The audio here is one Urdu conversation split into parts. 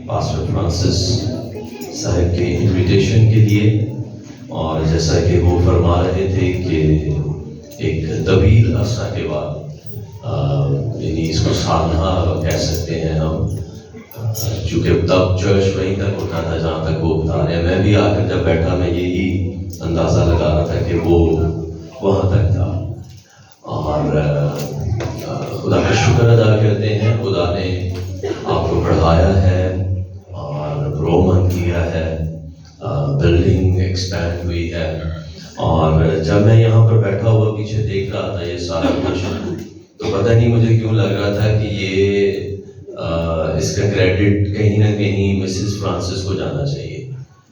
پاسٹر فرانسس صاحب کے انویٹیشن کے لیے، اور جیسا کہ وہ فرما رہے تھے کہ ایک طویل عرصہ کے بعد یعنی اس کو سالانہ کہہ سکتے ہیں ہم، چونکہ تب چرچ وہیں تک ہوتا تھا جہاں تک وہ بتا رہے ہیں. میں بھی آ کر جب بیٹھا میں یہی اندازہ لگا رہا تھا کہ وہ وہاں تک تھا. اور خدا کا شکر ادا کرتے ہیں، خدا نے آپ کو بڑھایا ہے اور گرومن کیا ہے، بلڈنگ ایکسپینڈ ہوئی ہے. اور جب میں یہاں پر بیٹھا ہوا پیچھے دیکھ رہا تھا یہ سارا کچھ، تو پتہ نہیں مجھے کیوں لگ رہا تھا کہ یہ اس کا کریڈٹ کہیں نہ کہیں مسز فرانسس کو جانا چاہیے.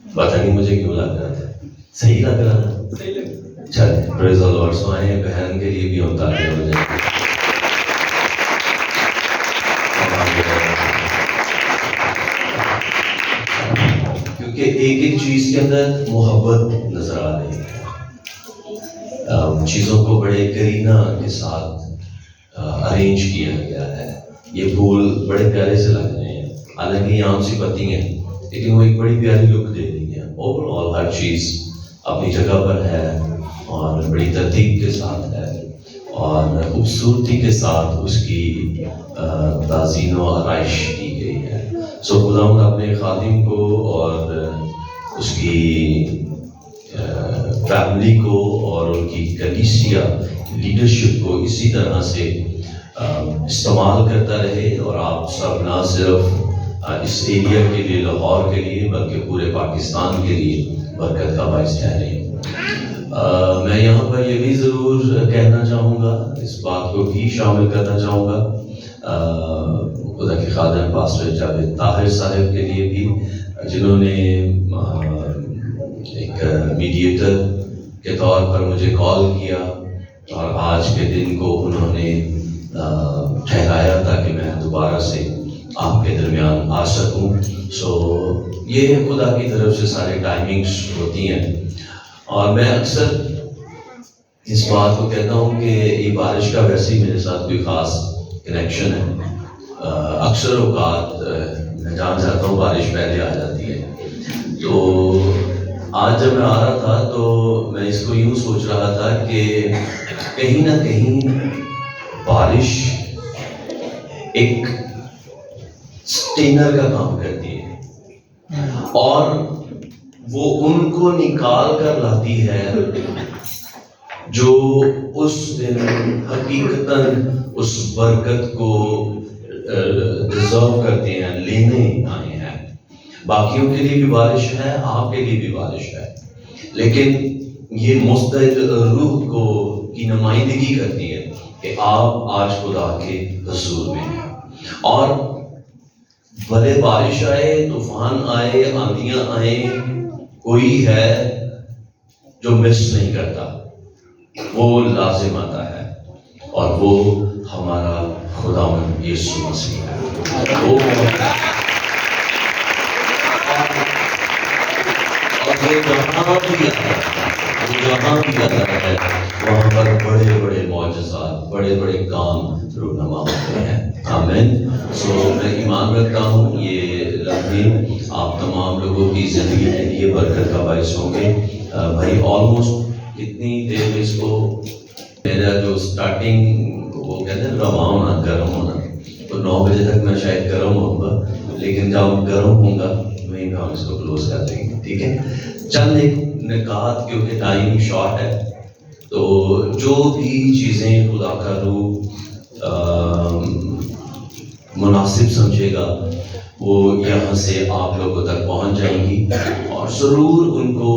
پتہ نہیں مجھے کیوں لگ رہا تھا. صحیح لگ رہا تھا؟ چلے پریز دی لارڈ. سو آئے بہن کے لیے بھی ہم تالیاں بجائیں، کیونکہ ایک ایک چیز کے اندر محبت نظر آ رہی ہے. چیزوں کو بڑے کرینہ کے ساتھ ارینج کیا گیا ہے. یہ پھول بڑے پیارے سے لگ رہے ہیں، حالانکہ یہ عام سی پتی ہیں، لیکن وہ ایک بڑی پیاری لک دے رہی ہیں. اوور آل ہر چیز اپنی جگہ پر ہے اور بڑی ترتیب کے ساتھ ہے اور خوبصورتی کے ساتھ اس کی تعظیم و آرائش کی گئی ہے. سو خداوند اپنے خادم کو اور اس کی فیملی کو اور ان کی کلیسیا لیڈرشپ کو اسی طرح سے استعمال کرتا رہے، اور آپ سب نہ صرف اس ایریا کے لیے، لاہور کے لیے، بلکہ پورے پاکستان کے لیے برکت کا باعث ٹھہرے. میں یہاں پر یہ بھی ضرور کہنا چاہوں گا، اس بات کو بھی شامل کرنا چاہوں گا خدا کے خادم پاسٹر جاوید طاہر صاحب کے لیے بھی، جنہوں نے ایک میڈیٹر کے طور پر مجھے کال کیا اور آج کے دن کو انہوں نے ٹھہرایا تاکہ میں دوبارہ سے آپ کے درمیان آ سکوں. سو یہ خدا کی طرف سے سارے ٹائمنگز ہوتی ہیں. اور میں اکثر اس بات کو کہتا ہوں کہ یہ بارش کا ویسے ہی میرے ساتھ کوئی خاص کنیکشن ہے. اکثر اوقات میں جان جاتا ہوں بارش پہلے آ جاتی ہے. تو آج جب میں آ رہا تھا تو میں اس کو یوں سوچ رہا تھا کہ کہیں نہ کہیں بارش ایک سٹینر کا کام کرتی ہے اور وہ ان کو نکال کر لاتی ہے جو اس دن حقیقتاً اس برکت کو ڈیزرو کرتے ہیں، لینے آئے ہیں. باقیوں کے لیے بھی بارش ہے، آپ کے لیے بھی بارش ہے، لیکن یہ مستعد روح کو کی نمائندگی کرتی ہے کہ آپ آج خدا کے حضور میں ہیں. اور بھلے بارش آئے، طوفان آئے، آندھیاں آئیں، کوئی ہے جو مس نہیں کرتا، وہ لازم آتا ہے، اور وہ ہمارا خداوند یسوع مسیح ہے. وہ جہاں بھی آتا ہے وہاں پر بڑے بڑے معجزات، بڑے بڑے کام رونما ہوتے ہیں. آمین. سو میں ایمان رکھتا ہوں یہ لمحے آپ تمام لوگوں کی زندگی کے لیے برکت کا باعث ہوں گے. بھائی آلموسٹ کتنی دیر اس کو میرا جو سٹارٹنگ وہ کہتے ہیں رواں ہونا، گرم ہونا، تو 9 بجے تک میں شاید گرم ہوں گا، لیکن جب گرم ہوں گا وہیں پہ ہم اس کو کلوز کر دیں گے. ٹھیک ہے. چند ایک نکات کیونکہ ٹائم شارٹ ہے، تو جو بھی چیزیں خدا کا روح مناسب سمجھے گا وہ یہاں سے آپ لوگوں تک پہنچ جائیں گی، اور ضرور ان کو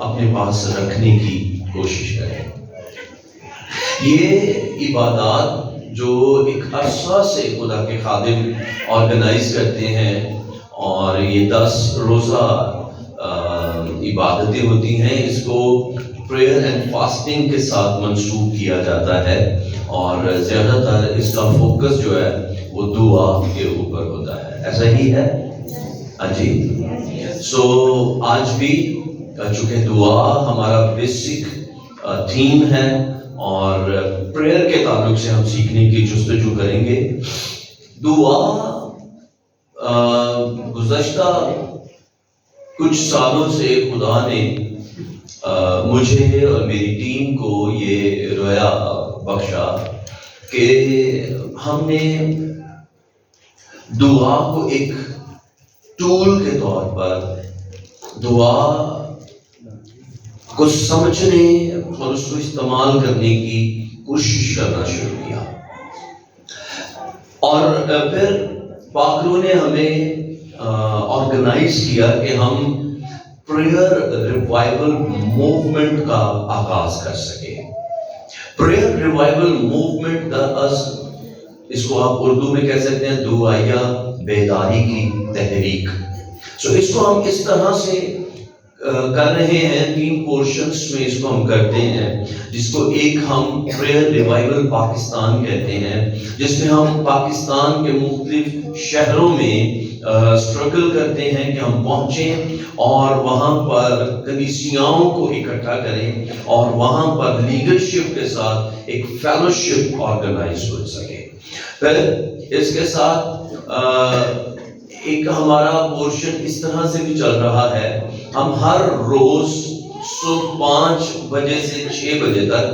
اپنے پاس رکھنے کی کوشش کریں. یہ عبادات جو ایک عرصہ سے خدا کے خادم آرگنائز کرتے ہیں، اور یہ 10 روزہ عبادتیں ہوتی ہیں، اس کو پریئر اینڈ فاسٹنگ کے ساتھ منسوخ کیا جاتا ہے، اور زیادہ تر اس کا فوکس جو ہے وہ دعا کے اوپر ہوتا ہے. ایسا ہی ہے؟ ہاں جی. سو آج بھی چونکہ دعا ہمارا بیسک تھیم ہے، اور پریئر کے تعلق سے ہم سیکھنے کی جستجو کریں گے. دعا گزشتہ کچھ سالوں سے خدا نے مجھے اور میری ٹیم کو یہ رویا بخشا کہ ہم نے دعا کو ایک ٹول کے طور پر دعا کو سمجھنے اور اس کو استعمال کرنے کی کوشش کرنا شروع کیا. اور پھر پاک روح نے ہمیں آرگنائز کیا کہ ہم پریئر ریوائول موومنٹ کا آغاز کر سکے. پریئر ریوائول موومنٹ اس کو آپ اردو میں کہہ سکتے ہیں دعائیا بیداری کی تحریک. اس کو ہم اس طرح سے کر رہے ہیں، 3 پورشنز میں اس کو ہم کرتے ہیں، جس کو ایک ہم پریئر ریوائول پاکستان کہتے ہیں، جس میں ہم پاکستان کے مختلف شہروں میں اسٹرگل کرتے ہیں کہ ہم پہنچیں اور وہاں پر کلیسیاؤں کو اکٹھا کریں اور وہاں پر لیڈرشپ کے ساتھ ایک فیلوشپ آرگنائز ہو سکے. پھر اس کے ساتھ ایک ہمارا پورشن اس طرح سے بھی چل رہا ہے، ہم ہر روز صبح 5 بجے سے 6 بجے تک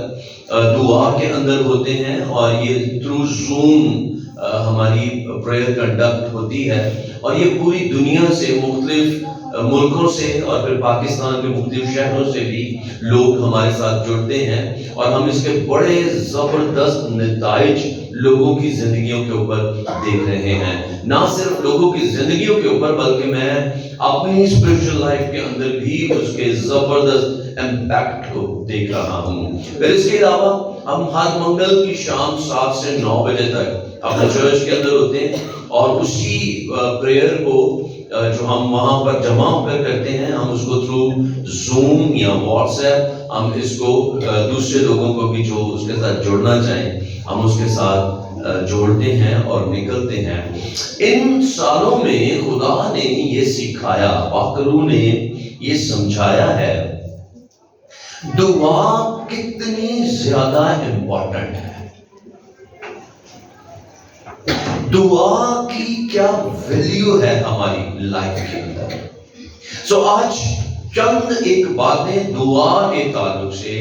دعا کے اندر ہوتے ہیں، اور یہ تھرو زوم ہماری پریئر کنڈکٹ ہوتی ہے، اور یہ پوری دنیا سے مختلف ملکوں سے اور پھر پاکستان کے مختلف شہروں سے بھی لوگ ہمارے ساتھ جڑتے ہیں، اور ہم اس کے بڑے زبردست نتائج لوگوں کی زندگیوں کے اوپر دیکھ رہے ہیں. نہ صرف لوگوں کی زندگیوں کے اوپر بلکہ میں اپنی اسپرچل لائف کے اندر بھی اس کے زبردست امپیکٹ کو دیکھ رہا ہوں. پھر اس کے علاوہ ہم ہر منگل کی شام 7 سے 9 بجے تک اپنے چرچ کے اندر ہوتے ہیں، اور اسی پریئر کو جو ہم وہاں پر جمع ہو کر کرتے ہیں، ہم اس کو تھرو زوم یا واٹس ایپ ہم اس کو دوسرے لوگوں کو بھی جو اس کے ساتھ جڑنا چاہیں ہم اس کے ساتھ جوڑتے ہیں اور نکلتے ہیں. ان سالوں میں خدا نے یہ سکھایا، پاک روح نے یہ سمجھایا ہے دعا کتنی زیادہ امپورٹنٹ ہے، دعا کی کیا ویلیو ہے ہماری لائف کے اندر. آج چند ایک باتیں دعا کے تعلق سے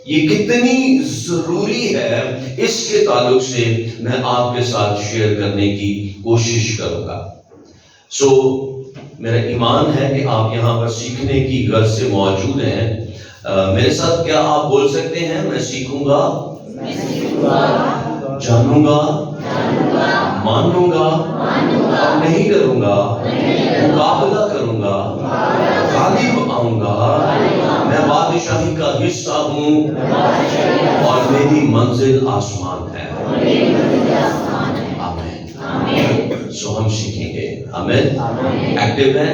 یہ کتنی ضروری ہے اس کے تعلق سے میں آپ کے ساتھ شیئر کرنے کی کوشش کروں گا. میرا ایمان ہے کہ آپ یہاں پر سیکھنے کی غرض سے موجود ہیں. میرے ساتھ کیا آپ بول سکتے ہیں؟ میں سیکھوں گا، جانوں گا، مانوں گا، اور نہیں کروں گا، مقابلہ کروں گا، غالب آؤں گا. میں بادشاہی کا حصہ ہوں اور میری منزل آسمان ہے. آمین. ہم سیکھیں گے. آمین. ایکٹیو ہیں؟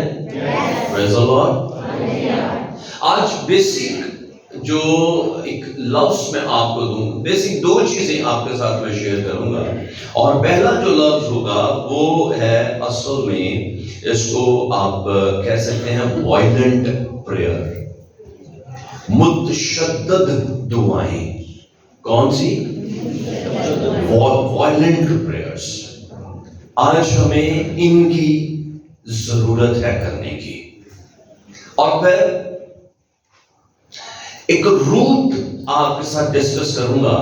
پریز دی لارڈ. آج بیسک جو ایک لفظ میں آپ کو دوں، بیسک 2 چیزیں آپ کے ساتھ میں شیئر کروں گا، اور پہلا جو لفظ ہوگا وہ ہے، اصل میں اس کو آپ کہہ سکتے ہیں وائلنٹ پریئر، متشدد دعائیں. کون سی؟ Violent prayers. آج ہمیں ان کی ضرورت ہے کرنے کی. اور پھر ایک روٹ آپ کے ساتھ ڈسکس کروں گا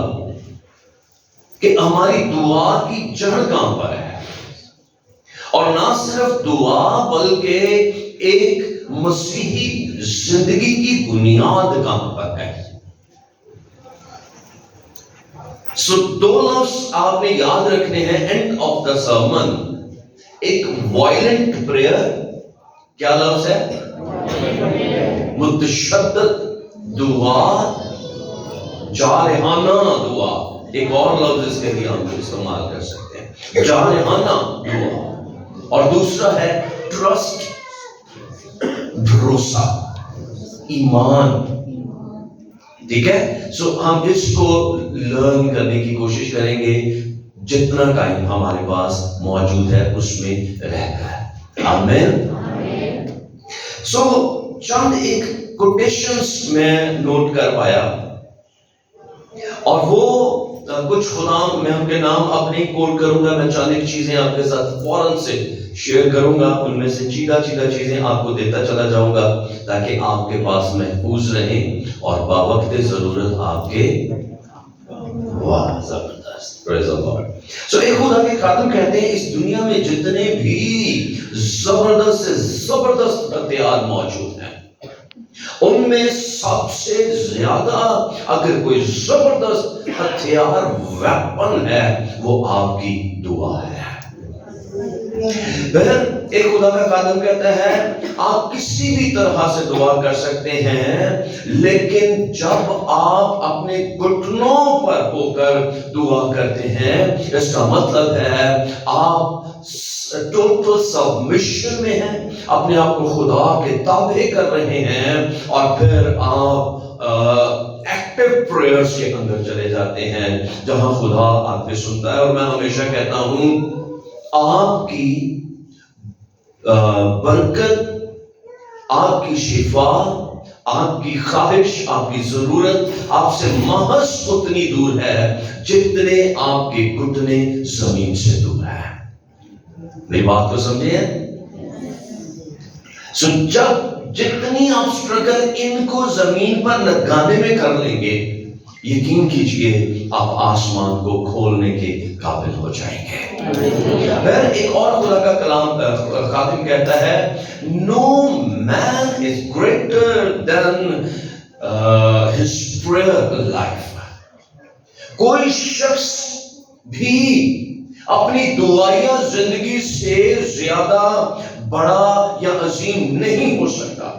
کہ ہماری دعا کی جڑ کہاں پر ہے، اور نہ صرف دعا بلکہ ایک مسیحی زندگی کی بنیاد کہاں پر ہے. 2 لفظ آپ نے یاد رکھنے ہیں اینڈ آف دا سرمن. ایک وائلنٹ پریئر، کیا لفظ ہے؟ متشدد دعا، جارحانہ دعا. ایک اور لفظ اس کے لیے ہم استعمال کر سکتے ہیں، جارحانہ دعا. اور دوسرا ہے ٹرسٹ، بھروسہ، ایمان. ٹھیک ہے. ہم اس کو لرن کرنے کی کوشش کریں گے جتنا ٹائم ہمارے پاس موجود ہے اس میں رہ کر. آمین. چند ایک کوٹیشنز میں نوٹ کر پایا، اور وہ کچھ خدا میں ان کے نام اپنے کوٹ کروں گا. میں چند ایک چیزیں آپ کے ساتھ فوراً سے شیئر کروں گا، ان میں سے چیدہ چیزیں آپ کو دیتا چلا جاؤں گا تاکہ آپ کے پاس محفوظ رہیں اور باوقت ضرورت آپ کے واہ زبردست پریز دی لارڈ. سو ایک خدا کے خادم کہتے ہیں اس دنیا میں جتنے بھی زبردست سے زبردست ہتھیار موجود ہیں ان میں سب سے زیادہ اگر کوئی زبردست ہتھیار ویپن ہے وہ آپ کی دعا ہے. بہن ایک خدا کا خادم کہتا ہے آپ کسی بھی طرح سے دعا کر سکتے ہیں، لیکن جب آپ اپنے گھٹنوں پر ہو کر دعا کرتے ہیں اس کا مطلب ہے آپ ٹوٹل سبمیشن میں ہیں، اپنے آپ کو خدا کے تابع کر رہے ہیں اور پھر آپ ایکٹیو پریئرز کے اندر چلے جاتے ہیں جہاں خدا آپ کے سنتا ہے. اور میں ہمیشہ کہتا ہوں آپ کی برکت، آپ کی شفا، آپ کی خواہش، آپ کی ضرورت آپ سے محض اتنی دور ہے جتنے آپ کے گھٹنے زمین سے دور ہے. میری بات کو سمجھے؟ سو جب جتنی آپ اسٹرگل ان کو زمین پر لگانے میں کر لیں گے، یقین کیجئے آپ آسمان کو کھولنے کے قابل ہو جائیں گے. پھر ایک اور خدا کا کلام خادم کہتا ہے no man is greater than his prayer life. کوئی شخص بھی اپنی دعائیہ زندگی سے زیادہ بڑا یا عظیم نہیں ہو سکتا.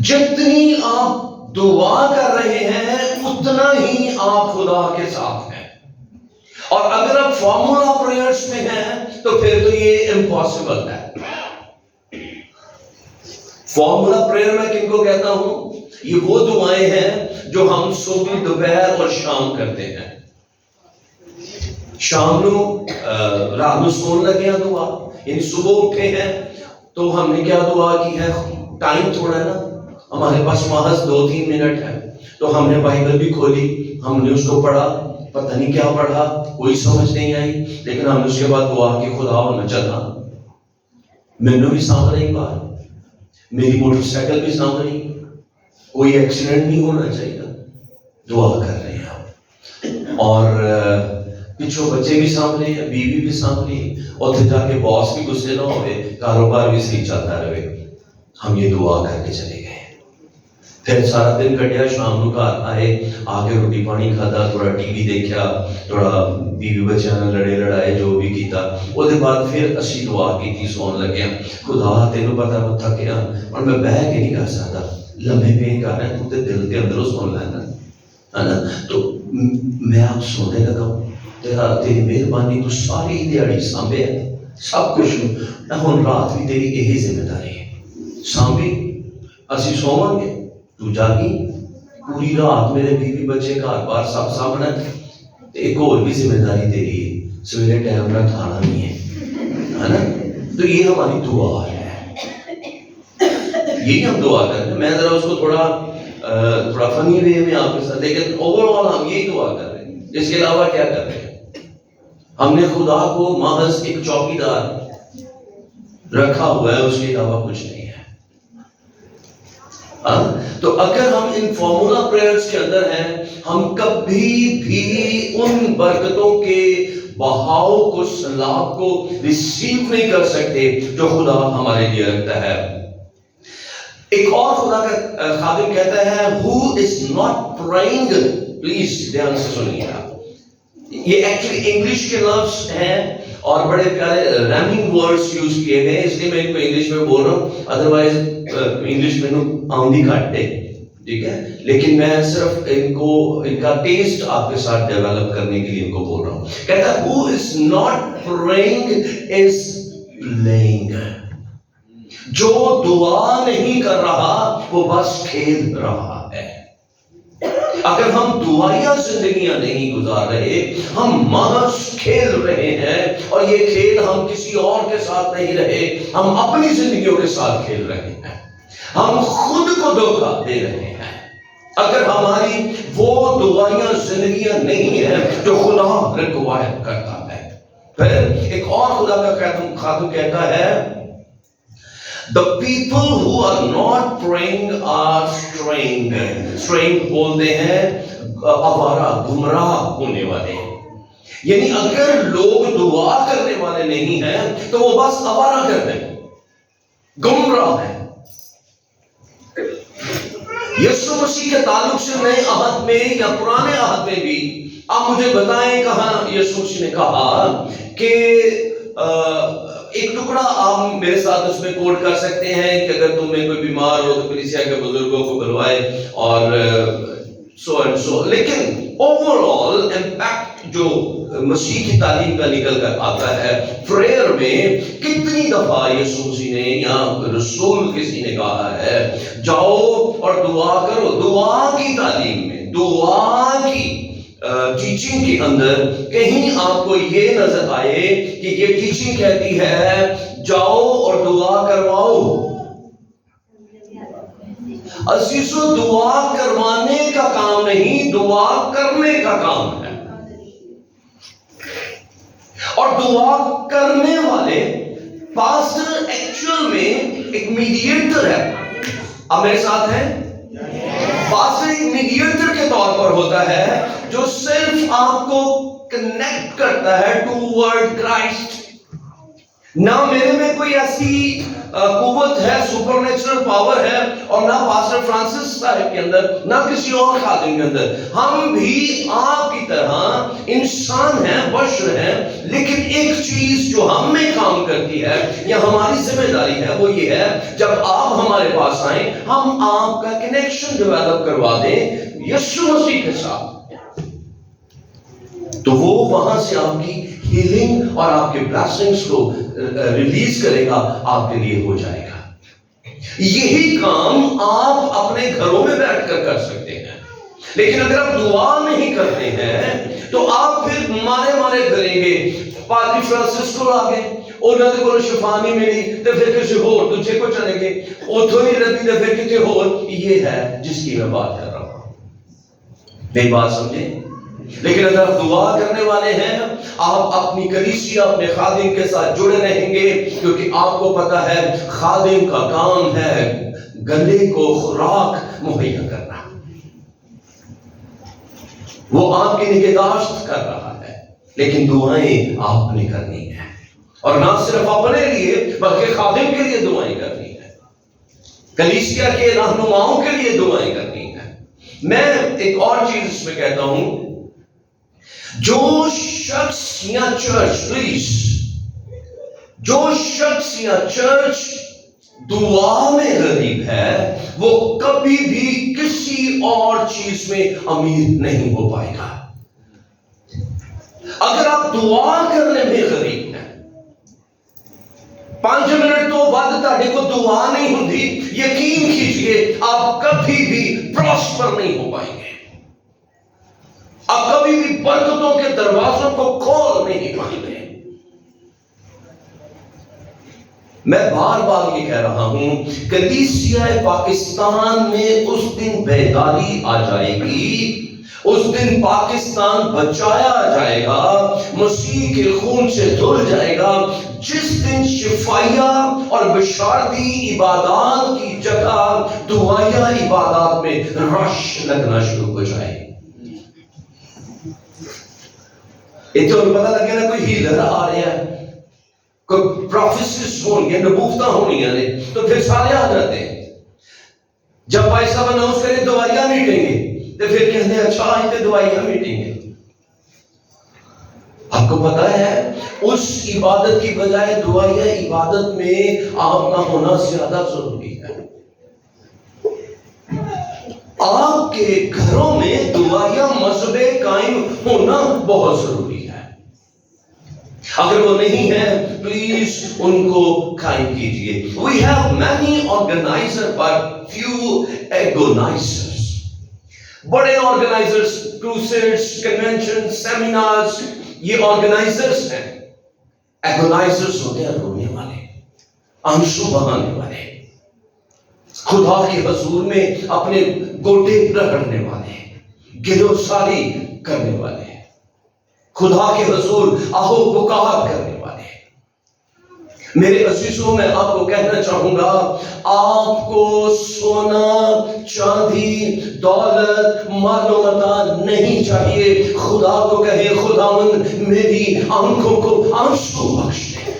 جتنی آپ دعا کر رہے ہیں اتنا ہی آپ خدا کے ساتھ ہیں، اور اگر آپ فارمولا پریئرز میں ہیں تو پھر تو یہ امپاسبل ہے. فارمولا پریئر میں کن کو کہتا ہوں؟ یہ وہ دعائیں ہیں جو ہم صبح، دوپہر اور شام کرتے ہیں. شام نو رات نو سون لگے ہیں دعا، یعنی صبح اٹھے ہیں تو ہم نے کیا دعا کی ہے؟ ٹائم تھوڑا ہے نا، ہمارے پاس محض 2-3 منٹ ہے تو ہم نے بائبل بھی کھولی، ہم نے اس کو پڑھا، پتہ نہیں کیا پڑھا، کوئی سمجھ نہیں آئی، لیکن ہم نے اس کے بعد دعا کی خدا میں چلنا، مینوں بھی سامنے رہی بات، میری موٹر سائیکل بھی سامنے رہی، کوئی ایکسیڈنٹ نہیں ہونا چاہیے، دعا کر رہے ہیں ہم، اور پچھو بچے بھی سامنے ہیں، بیوی بھی سامنے ہیں، اور پھر جا کے باس بھی غصے نہ ہوئے، کاروبار بھی صحیح چلتا رہے. ہم یہ دعا کر کے چلے گئے. پھر سارا دن کٹیا، شام نو گھر آئے، آ کے روٹی پانی کھادا، تھوڑا ٹی وی دیکھا، تھوڑا بیوی بچیاں نال لڑے لڑائے جو بھی کیتا. وہ دے بعد پھر اسی دعا کی سون لگے، خدا تینوں پتہ میں تھکیا اور میں بہ کے نہیں کر سکتا، لمحے پہ کر رہا تو دل کے اندروں سن لینا ہے نا. تو میں آپ سونے لگا ہوں، تیری مہربانی تو ساری دیہڑی سانبھے ہے سب کچھ، ہن رات بھی تیری یہی ذمہ داری ہے، سانبھی اسی سوواں گے، تو جاگی پوری رات، میرے بیوی بچے گھر بار سب سامنے، ایک اور بھی ذمہ داری تیری ہے، سویرے ٹائم نہ کھانا نہیں ہے نا. تو یہ ہماری دعا ہے، یہی ہم دعا کرتے ہیں. میں ذرا اس کو تھوڑا فنی وے میں آپ کے ساتھ، لیکن اوور آل ہم یہی دعا کر رہے ہیں. اس کے علاوہ کیا کر رہے ہیں؟ ہم نے خدا کو محض ایک چوکیدار رکھا ہوا ہے، اس کے علاوہ کچھ نہیں ہے. تو اگر ہم ان فارمولا پریئرز کے اندر ہیں، ہم کبھی بھی ان برکتوں کے بہاؤ کو، سیلاب کو ریسیو نہیں کر سکتے جو خدا ہمارے لیے رکھتا ہے. ایک اور خدا کا خادم کہتا ہے who is not praying، please دھیان سے سنیے. یہ ایکچولی انگلش کے لفظ ہیں اور بڑے پیارے ریمنگ ورڈز یوز کیے گئے ہیں، اس لیے میں ان کو انگلش میں بول رہا ہوں، ادروائز انگلش میں آمدی کھاٹے، ٹھیک ہے، لیکن میں صرف ان کا ٹیسٹ آپ کے ساتھ ڈیولپ کرنے کے لیے ان کو بول رہا ہوں. کہتا ہے who is not praying is playing. جو دعا نہیں کر رہا وہ بس کھیل رہا ہے. اگر ہم دعائیہ زندگیاں نہیں گزار رہے، ہم محض کھیل رہے ہیں، اور یہ کھیل ہم کسی اور کے ساتھ نہیں رہے، ہم اپنی زندگیوں کے ساتھ کھیل رہے ہیں، ہم خود کو دھوکہ دے رہے ہیں. اگر ہماری وہ دعائیہ زندگیاں نہیں ہیں جو خدا ریکوائر کرتا ہے. پھر ایک اور خدا کا خاتم کہتا ہے the people who are not praying are straying. straying بولتے ہیں آوارہ، گمراہ ہونے والے. یعنی اگر لوگ دعا کرنے والے نہیں ہیں تو وہ بس آوارہ کرتے ہیں، گمراہ ہیں. یسوع مسیح کے تعلق سے نئے عہد میں یا پرانے عہد میں بھی آپ مجھے بتائیں کہاں یسوع مسیح نے کہا کہ ایک ٹکڑا آپ میرے ساتھ اس میں کوٹ کر سکتے ہیں کہ اگر تم میں کوئی بیمار ہو تو کلیسیا کے بزرگوں کو بلوائے اور سو اینڈ سو. لیکن اوور آل امپیکٹ جو مسیح کی تعلیم کا نکل کر آتا ہے پریئر میں، کتنی دفعہ یسوع مسیح نے یا رسول کسی نے کہا ہے جاؤ اور دعا کرو. دعا کی تعلیم میں، دعا کی ٹیچنگ کے اندر کہیں آپ کو یہ نظر آئے کہ یہ ٹیچنگ کہتی ہے جاؤ اور دعا کرواؤ؟ عزیزو، دعا کروانے کا کام نہیں، دعا کرنے کا کام ہے. اور دعا کرنے والے پاسٹر ایکچوئل میں ایک میڈیٹر ہے. آپ میرے ساتھ ہیں؟ پاسٹر ایک میڈیٹر کے طور پر ہوتا ہے جو صرف آپ کو کنیکٹ کرتا ہے ٹوورڈ کرائسٹ. نہ میرے میں کوئی ایسی قوت ہے، سپر نیچرل پاور ہے، اور نہ پاسٹر فرانسس صاحب کے اندر، نہ کسی اور خادم کے اندر. ہم بھی آپ کی طرح انسان ہیں، بشر ہیں. لیکن ایک چیز جو ہم میں کام کرتی ہے یا ہماری ذمہ داری ہے وہ یہ ہے جب آپ ہمارے پاس آئیں ہم آپ کا کنیکشن ڈیولپ کروا دیں یسوع مسیح کے ساتھ. تو وہ وہاں سے آپ کی ہیلنگ اور آپ کے بلیسنگز کو ریلیز کرے گا، آپ کے لیے ہو جائے گا. یہی کام آپ اپنے گھروں میں بیٹھ کر کر سکتے ہیں. لیکن اگر آپ دعا نہیں کرتے ہیں تو آپ پھر مارے کریں گے. پادری فرانسس کو آگے انہوں نے کوئی شفا نہیں ملی تو پھر کسی اور دوسرے کو چلیں گے، اتھو نہیں لگی تو پھر کسی اور. یہ ہے جس کی میں بات کر رہا ہوں. میری بات سمجھیں؟ لیکن اگر آپ دعا کرنے والے ہیں آپ اپنی کلیسیا، اپنے خادم کے ساتھ جڑے رہیں گے، کیونکہ آپ کو پتا ہے خادم کا کام ہے گلے کو خوراک مہیا کرنا. وہ آپ کی نگہداشت کر رہا ہے، لیکن دعائیں آپ نے کرنی ہیں. اور نہ صرف اپنے لیے بلکہ خادم کے لیے دعائیں کرنی ہیں، کلیسیا کے رہنماؤں کے لیے دعائیں کرنی ہیں. میں ایک اور چیز اس میں کہتا ہوں، جو شخص یا چرچ، پلیز، جو شخص یا چرچ دعا میں غریب ہے وہ کبھی بھی کسی اور چیز میں امیر نہیں ہو پائے گا. اگر آپ دعا کرنے میں غریب ہیں، 5 منٹ تو بعد تاڑے کو دعا نہیں ہوتی، یقین کیجئے آپ کبھی بھی پراسپر نہیں ہو پائیں گے. آپ کبھی بھی برکتوں کے دروازوں کو کھول نہیں پائیں گے. میں بار بار یہ کہہ رہا ہوں، کلیسیا پاکستان میں اس دن بیداری آ جائے گی، اس دن پاکستان بچایا جائے گا، مسیح کے خون سے دھل جائے گا، جس دن شفائیہ اور بشارتی عبادات کی جگہ دعائیہ عبادات میں رش لگنا شروع ہو جائے. اتنے اور پتہ لگے نا کوئی ہیلر آ رہا ہے، کوئی پروفیسز ہوں گے، نبوتاں ہونی ہیں، تو پھر سارے آ جاتے ہیں. جب بھائی صاحب اناؤنس کریں دوائیاں میٹیں گے تو پھر کہتے ہیں اچھا آئیں دوائیاں میٹیں گے. آپ کو پتا ہے اس عبادت کی بجائے دعائیہ عبادت میں آپ کا ہونا زیادہ ضروری ہے. آپ کے گھروں میں دعائیہ مذہبے قائم ہونا بہت ضروری ہے. اگر وہ نہیں ہے پلیز ان کو قائم کیجئے. We have many organizers but few agonizers. بڑے آرگنائزرز، کروسیڈز، کنونشن، سیمینارز، یہ آرگنائزرز ہیں. ایگونائزرز ہوتے ہیں رونے والے، آنسو بہانے والے، خدا کے حضور میں اپنے گوٹے رگڑنے والے، گلوساری کرنے والے. خدا کے حضور آہو پکار کرنے والے. میرے عزیزوں میں آپ کو کہنا چاہوں گا، آپ کو سونا چاندی دولت مال و متاع نہیں چاہیے. خدا کو کہے خداوند میری آنکھوں کو آنسو بخش دے.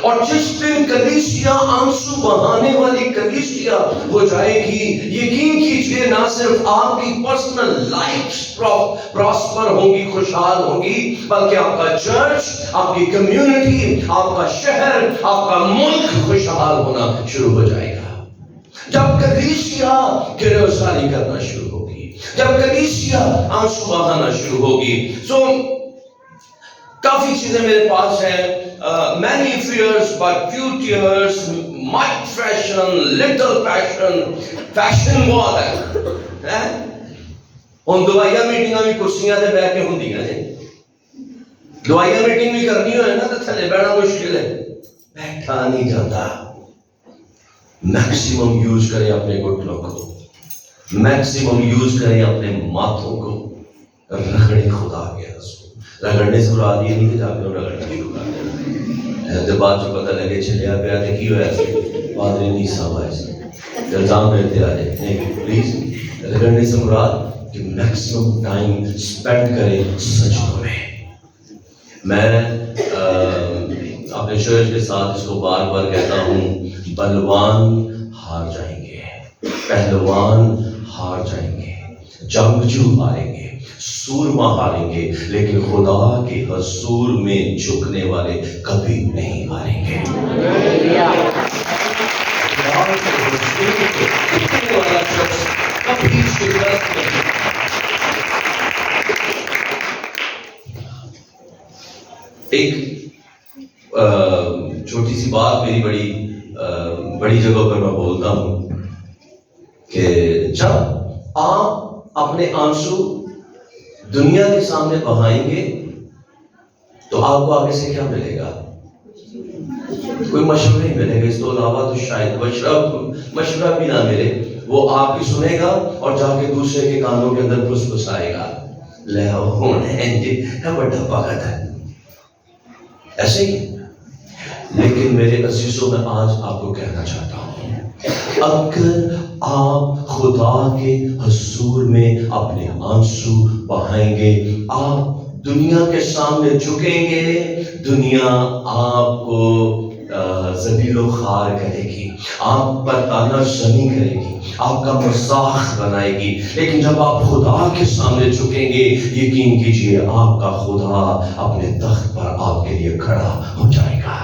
اور جس دن کلیسیا آنسو بہانے والی کلیسیا ہو جائے گی، یقین کیجئے نہ صرف آپ کی پرسنل لائف پراسپر ہوں گی، خوشحال ہوں گی، بلکہ آپ کا چرچ، آپ کی کمیونٹی، آپ کا شہر، آپ کا ملک خوشحال ہونا شروع ہو جائے گا. جب کلیسیا گریوساری کرنا شروع ہوگی، جب کلیسیا آنسو بہانا شروع ہوگی. کافی چیزیں میرے پاس ہیں. many fears but few tears, much fashion, little passion. Fashion بہت ہے. ہن دوائیاں میٹنگاں بھی کرسیاں تے بیٹھ کے ہوندیاں جی. دوائیاں میٹنگ بھی کرنی ہوئے نا تے تھلے بیٹھنا مشکل ہے، بیٹھا نہیں جاتا. میکسیمم یوز کریں اپنے گھٹنوں کو، میکسیمم یوز کریں اپنے ماتھوں کو. رگڑیں خدا کے رسول. رگڑنے سے مراد یہ نہیں کہ جا کے رگڑنا شروع کر دینا. جب بعد جو پتہ لگے چلیا پیا تے کی ہویا سی پادری نہیں صاحب آئے سے الزام دیتے آ جائے. نہیں پلیز، رگڑنے سے مراد کہ میکسیمم ٹائم اسپینڈ کرے سجدوں میں. میں اپنے چرچ کے ساتھ اس کو بار بار کہتا ہوں، بلوان ہار جائیں گے، پہلوان ہار جائیں گے، جنگجو ہاریں گے، سورما ہاریں گے، لیکن خدا کے حضور میں جھکنے والے کبھی نہیں ہاریں گے. ایک چھوٹی سی بات میری بڑی جگہ پر میں بولتا ہوں کہ جب آپ اپنے آنسو دنیا کے سامنے بہائیں گے تو آپ کو آگے سے کیا ملے گا؟ کوئی مشورہ نہیں ملے گا. اس کے علاوہ تو شاید مشورہ بھی نہ ملے. وہ آپ کی سنے گا اور جا کے دوسرے کے کانوں کے اندر پھس پھسائے گا، لے ہونے جی بڑا پاگل ہے. ایسے ہی. لیکن میرے عزیزوں میں آج آپ کو کہنا چاہتا ہوں، اگر آپ خدا کے حضور میں اپنے آنسو بہائیں گے، آپ دنیا کے سامنے جھکیں گے، دنیا آپ کو ذلیل و خوار کرے گی، آپ پر طعنہ زنی کرے گی، آپ کا مذاق بنائے گی. لیکن جب آپ خدا کے سامنے جھکیں گے، یقین کیجئے آپ کا خدا اپنے تخت پر آپ کے لیے کھڑا ہو جائے گا.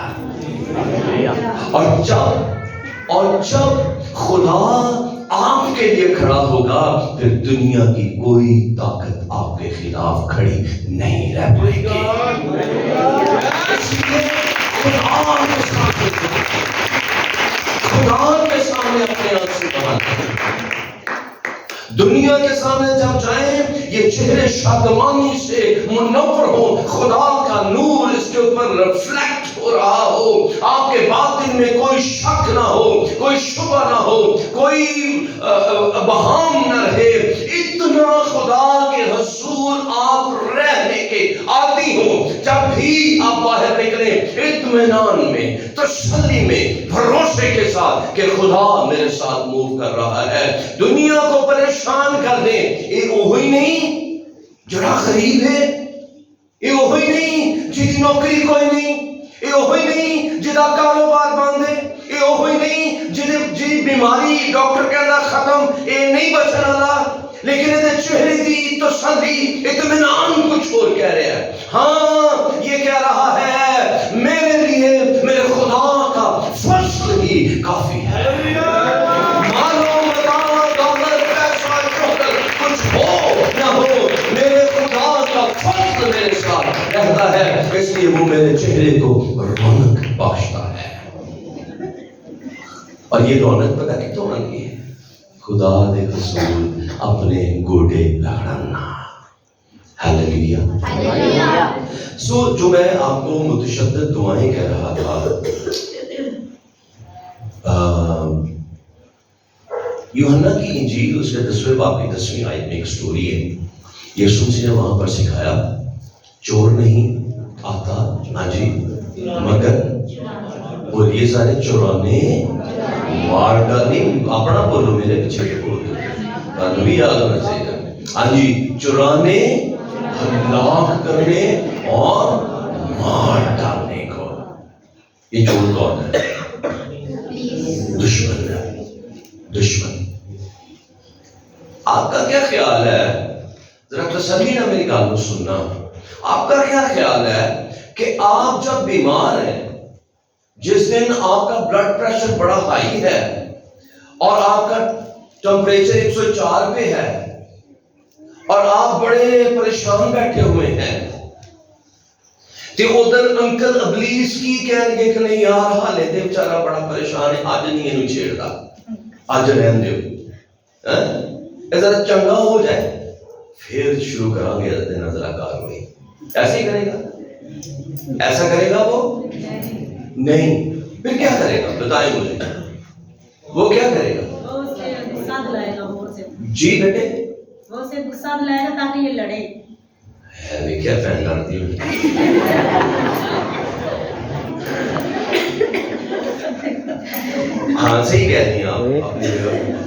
اور جب خدا آپ کے لیے کھڑا ہوگا، پھر دنیا کی کوئی طاقت آپ کے خلاف کھڑی نہیں رہ پائے گی. خدا کے سامنے اپنے آنسو بہانے. دنیا کے سامنے جب جائیں، یہ چہرے شادمانی سے منور ہو، خدا کا نور اس کے اوپر ریفلیکٹ ہو رہا ہو، آپ کے باطن میں کوئی شک نہ ہو، کوئی شبہ نہ ہو، کوئی بہام نہ رہے. اتنا خدا کے حضور آپ رہنے کے عادی ہوں. جب بھی آپ باہر نکلیں، اطمینان میں، تسلی میں، بھروسے کے ساتھ کہ خدا میرے ساتھ موو کر رہا ہے. دنیا کو پریشان کر دیں، یہ وہی نہیں جڑا غریب ہے، یہ وہی نہیں جی نوکری کوئی نہیں، یہ وہی نہیں جدا کاروبار بند ہے، یہ وہی نہیں جی بیماری ڈاکٹر کہنا ختم، یہ نہیں بچن والا. لیکن یہ چہرے دی تسلی اطمینان کچھ اور کہہ رہا ہے. ہاں یہ کہہ رہا ہے میرے لیے میرے خدا کا فضل ہی کافی ہے. مالو متاع دولت پیسہ شہرت کچھ ہو نہ ہو، میرے خدا کا فضل میرے ساتھ رہتا ہے، اس لیے وہ میرے چہرے کو رونق بخشتا ہے. اور یہ رونق پتہ کتوں آنی ہے؟ خدا دے حضور اپنے گوڑے لگڑنا. ہیلیلویا. جو میں آپ کو متشدد دعائیں کہہ رہا تھا، یوحنا کی انجیل اس کے 10ویں باب کی 10ویں آیت میں ایک سٹوری ہے. یسوع مسیح نے وہاں پر سکھایا چور نہیں آتا ہاں جی مگر بولیے سارے چورانے مار ڈالنے اپنا بولو میرے پیچھے کے بول دو بھی یاد ہونا چاہیے ہاں جی چورانے ہلاک کرنے اور مار ڈالنے کو یہ چور کون ہے دشمن ہے دشمن آپ کا کیا خیال ہے ذرا تسلی نہ میری گال کو سننا آپ کا کیا خیال ہے کہ آپ جب بیمار ہیں جس دن آپ کا بلڈ پریشر بڑا ہائی ہے اور آپ کا ٹمپریچر 104 پہ ہے اور آپ بڑے پریشان بیٹھے ہوئے ہیں تو ادھر انکل ابلیس کی کہیں گے کہ نہیں یار حالے دے بیچارہ بڑا پریشان ہے آج نہیں انہوں چھیڑتا آج رہن دے ذرا چنگا ہو جائے پھر شروع کریں گے نظرہ کاروائی ایسے ہی کرے گا ایسا کرے گا وہ نہیں پھر کیا کرے گا بتائیں مجھے وہ کیا کرے گا جی بیٹے وہ اسے غصہ دلائے گا تاکہ یہ لڑے ہے کیا فین کرتی ہوں ہاں صحیح کہہ رہی ہیں آپ اپنی جگہ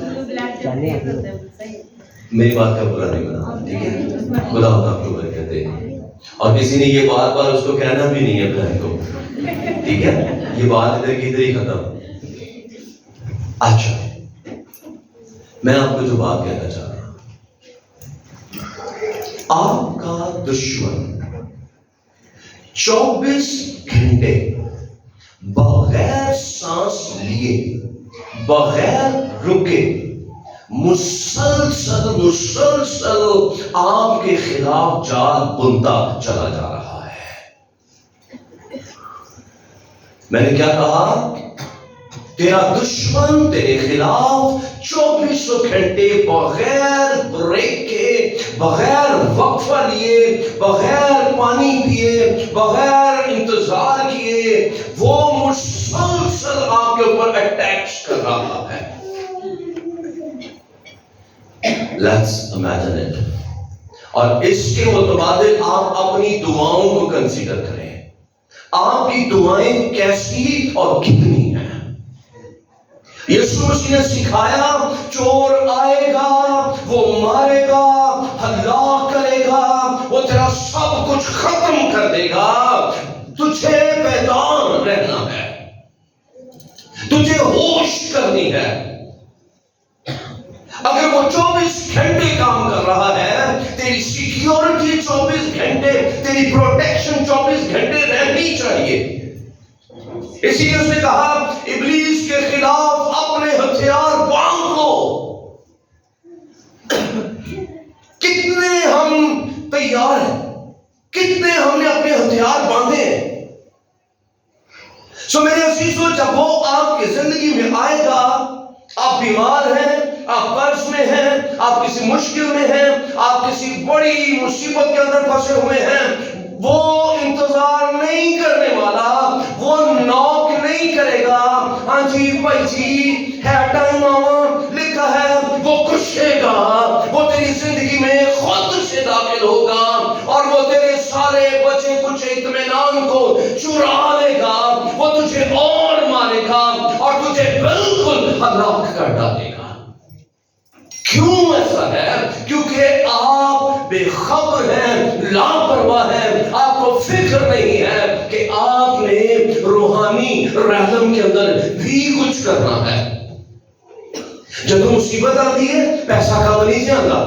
میری بات کا برا نہیں بنا ٹھیک ہے خدا آپ کو برکت دے اور کسی نے یہ بار بار اس کو کہنا بھی نہیں ہے بہن کو ٹھیک ہے یہ بات ادھر کی ادھر ہی ختم اچھا میں آپ کو جو بات کہنا چاہ رہا ہوں آپ کا دشمن 24 گھنٹے بغیر سانس لیے بغیر رکے مسلسل آپ کے خلاف جال بنتا چلا جا رہا ہے میں نے کیا کہا تیرا دشمن تیرے خلاف 24 گھنٹے بغیر بریک کے بغیر وقفہ لیے بغیر پانی پیے بغیر انتظار کیے وہ مسلسل آپ کے اوپر اٹیکس کر رہا ہے Let's imagine it. اور اس کے متبادل آپ اپنی دعاؤں کو کنسیڈر کریں آپ کی دعائیں کیسی اور کتنی ہیں یسوع مسیح نے سکھایا چور آئے گا وہ مارے گا ہلاک کرے گا وہ تیرا سب کچھ ختم کر دے گا تجھے بیدار رہنا ہے تجھے ہوش کرنی ہے اگر وہ 24 گھنٹے کام کر رہا ہے تیری سیکیورٹی 24 گھنٹے تیری پروٹیکشن 24 گھنٹے رہنی چاہیے اسی لیے اس نے کہا ابلیس کے خلاف اپنے ہتھیار باندھ لو کتنے ہم تیار ہیں کتنے ہم نے اپنے ہتھیار باندھے ہیں سو میرے عزیزو جب وہ آپ کی زندگی میں آئے گا آپ بیمار ہیں آپ قرض میں ہیں آپ کسی مشکل میں ہیں آپ کسی بڑی مصیبت کے اندر پھنسے ہوئے ہیں وہ انتظار نہیں کرنے والا وہ نوک نہیں کرے گا ہاں جی بھائی جی ہے ٹائم آوا لکھا ہے وہ کشے گا وہ تیری زندگی میں خود سے داخل ہوگا اور وہ تیرے سارے بچے کچھ اطمینان کو چرا لے گا وہ تجھے اور مارے گا اور تجھے بالکل ہلاک کر ڈالے گا کیوں ایسا ہے کیونکہ آپ بے خبر ہیں لاپرواہ ہیں آپ کو فکر نہیں ہے کہ آپ نے روحانی رحم کے اندر بھی کچھ کرنا ہے جب مصیبت آتی ہے پیسہ کام نہیں آتا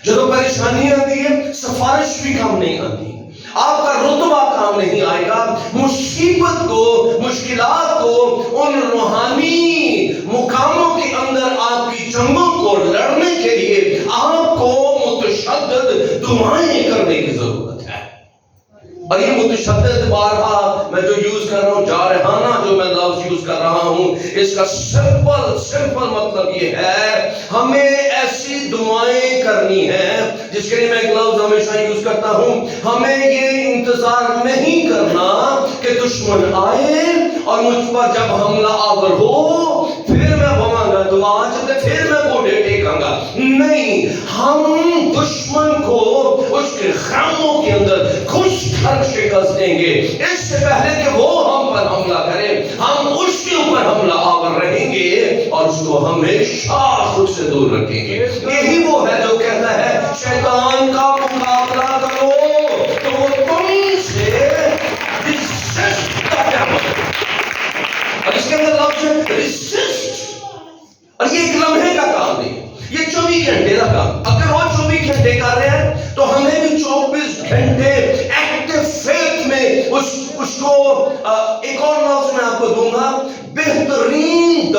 جب پریشانی آتی ہے سفارش بھی کام نہیں آتی آپ کا رتبہ کام نہیں آئے گا مصیبت کو مشکلات کو ان روحانی مقاموں کے اندر آپ کی جنگوں کو لڑنے کے لیے آپ کو متشدد دعائیں کرنے کی ضرورت ہے اور یہ متشدد بارہا میں جو یوز کر رہا ہوں جارحانہ جو میں لفظ یوز کر رہا ہوں اس کا سمپل مطلب یہ ہے ہمیں ایسی دعائیں کرنی ہے جس کے لیے میں ایک لفظ ہمیشہ یوز کرتا ہوں ہمیں یہ انتظار نہیں کرنا کہ دشمن آئے اور مجھ پر جب حملہ آور ہو پھر میں بواں گا دعا چلتے پھر میں گوڑے ٹیکاں گا نہیں نہیں، ہم دشمن کو اس کے خیموں کے اندر گھس کر شکست دیں گے۔ اس سے پہلے کہ وہ ہم پر حملہ کرے، ہم اس کے اوپر حملہ آور رہیں گے اور اس کو ہمیشہ خود سے دور رکھیں گے۔ یہی وہ ہے جو کہتا ہے شیطان کا مقابلہ کرو تو وہ تم سے ریزسٹ کرتا ہے۔ اور اس کے اندر لفظ ہے ریزسٹ، اور یہ ایک لمحے کا کام نہیں، یہ 24 گھنٹے کا کام۔ اگر وہ 24 گھنٹے کر رہے ہیں تو ہمیں بھی 24 گھنٹے ایکٹیو فیتھ میں اس کو ایک اور لفظ میں آپ کو دوں گا، بہترین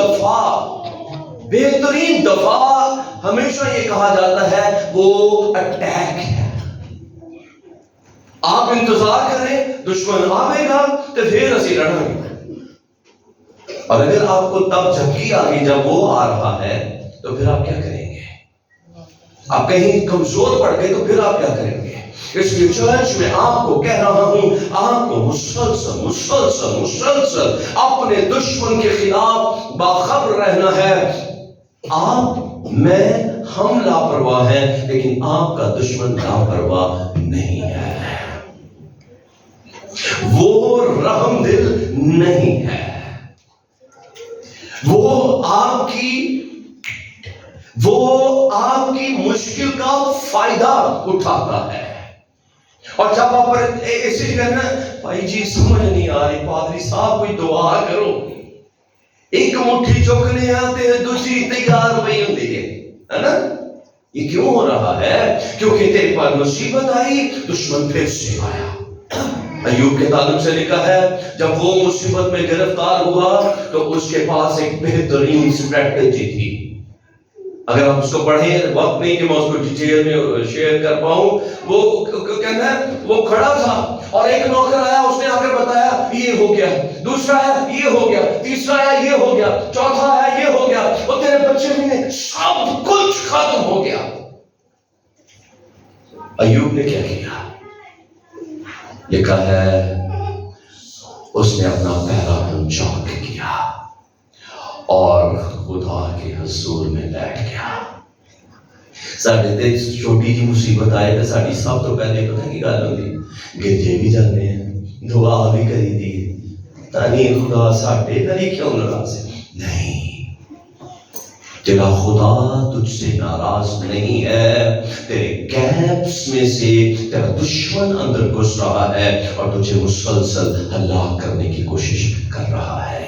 دفاع ہمیشہ یہ کہا جاتا ہے وہ اٹیک ہے۔ آپ انتظار کریں، دشمن آئے گا تو پھر اسی لڑیں گے، اور اگر آپ کو تب جھپکی آ گئی جب وہ آ رہا ہے تو پھر آپ کیا کریں گے؟ آپ کہیں کمزور پڑ گئے تو پھر آپ کیا کریں گے؟ اس لیے چرچ میں آپ کو کہہ رہا ہوں، آپ کو مسلسل اپنے دشمن کے خلاف باخبر رہنا ہے۔ آپ میں ہم لاپرواہ ہیں، لیکن آپ کا دشمن لاپرواہ نہیں ہے، وہ رحم دل نہیں ہے، وہ آپ کی مشکل کا فائدہ اٹھاتا ہے۔ اور جب آپ ایسے کہنا بھائی جی سمجھ نہیں آ رہی پادری صاحب کوئی دعا کرو، ایک مٹھی چکنے آتے ہیں دوسری تیار ہوئی ہوتی ہے نا؟ یہ کیوں ہو رہا ہے؟ کیونکہ تیرے پر مصیبت آئی، دشمن پھر سے آیا۔ ایوب کے تعلق سے لکھا ہے جب وہ مصیبت میں گرفتار ہوا تو اس کے پاس ایک بہترین اسٹریٹجی تھی۔ اگر آپ اس کو پڑھیں، وقت نہیں کہ میں اس کو ڈیٹیل میں شیئر کر پاؤں، وہ کہنا ہے وہ کھڑا تھا اور ایک نوکر آیا، اس نے آ کر بتایا یہ ہو گیا، دوسرا آیا یہ ہو گیا، تیسرا آیا یہ ہو گیا، چوتھا آیا یہ ہو گیا، وہ تیرے بچے بھی نے سب کچھ ختم ہو گیا۔ ایوب نے کیا کیا؟ لکھا ہے اس نے اپنا پہلا دم چاک کیا اور خدا کے حضور میں بیٹھ گیا۔ ساڈے تے چھوٹی جی مصیبت آئے تو ساڈی سب تو پہلے پتہ کی گل ہوندی، گرجے بھی جانے ہیں، دعا بھی کری دی، تانی خدا ساڈے نال کیوں ناراض ہے؟ نہیں، تیرا خدا تجھ سے ناراض نہیں ہے، تیرے گیپس میں سے تیرا دشمن اندر گھس رہا ہے اور تجھے مسلسل ہلاک کرنے کی کوشش کر رہا ہے۔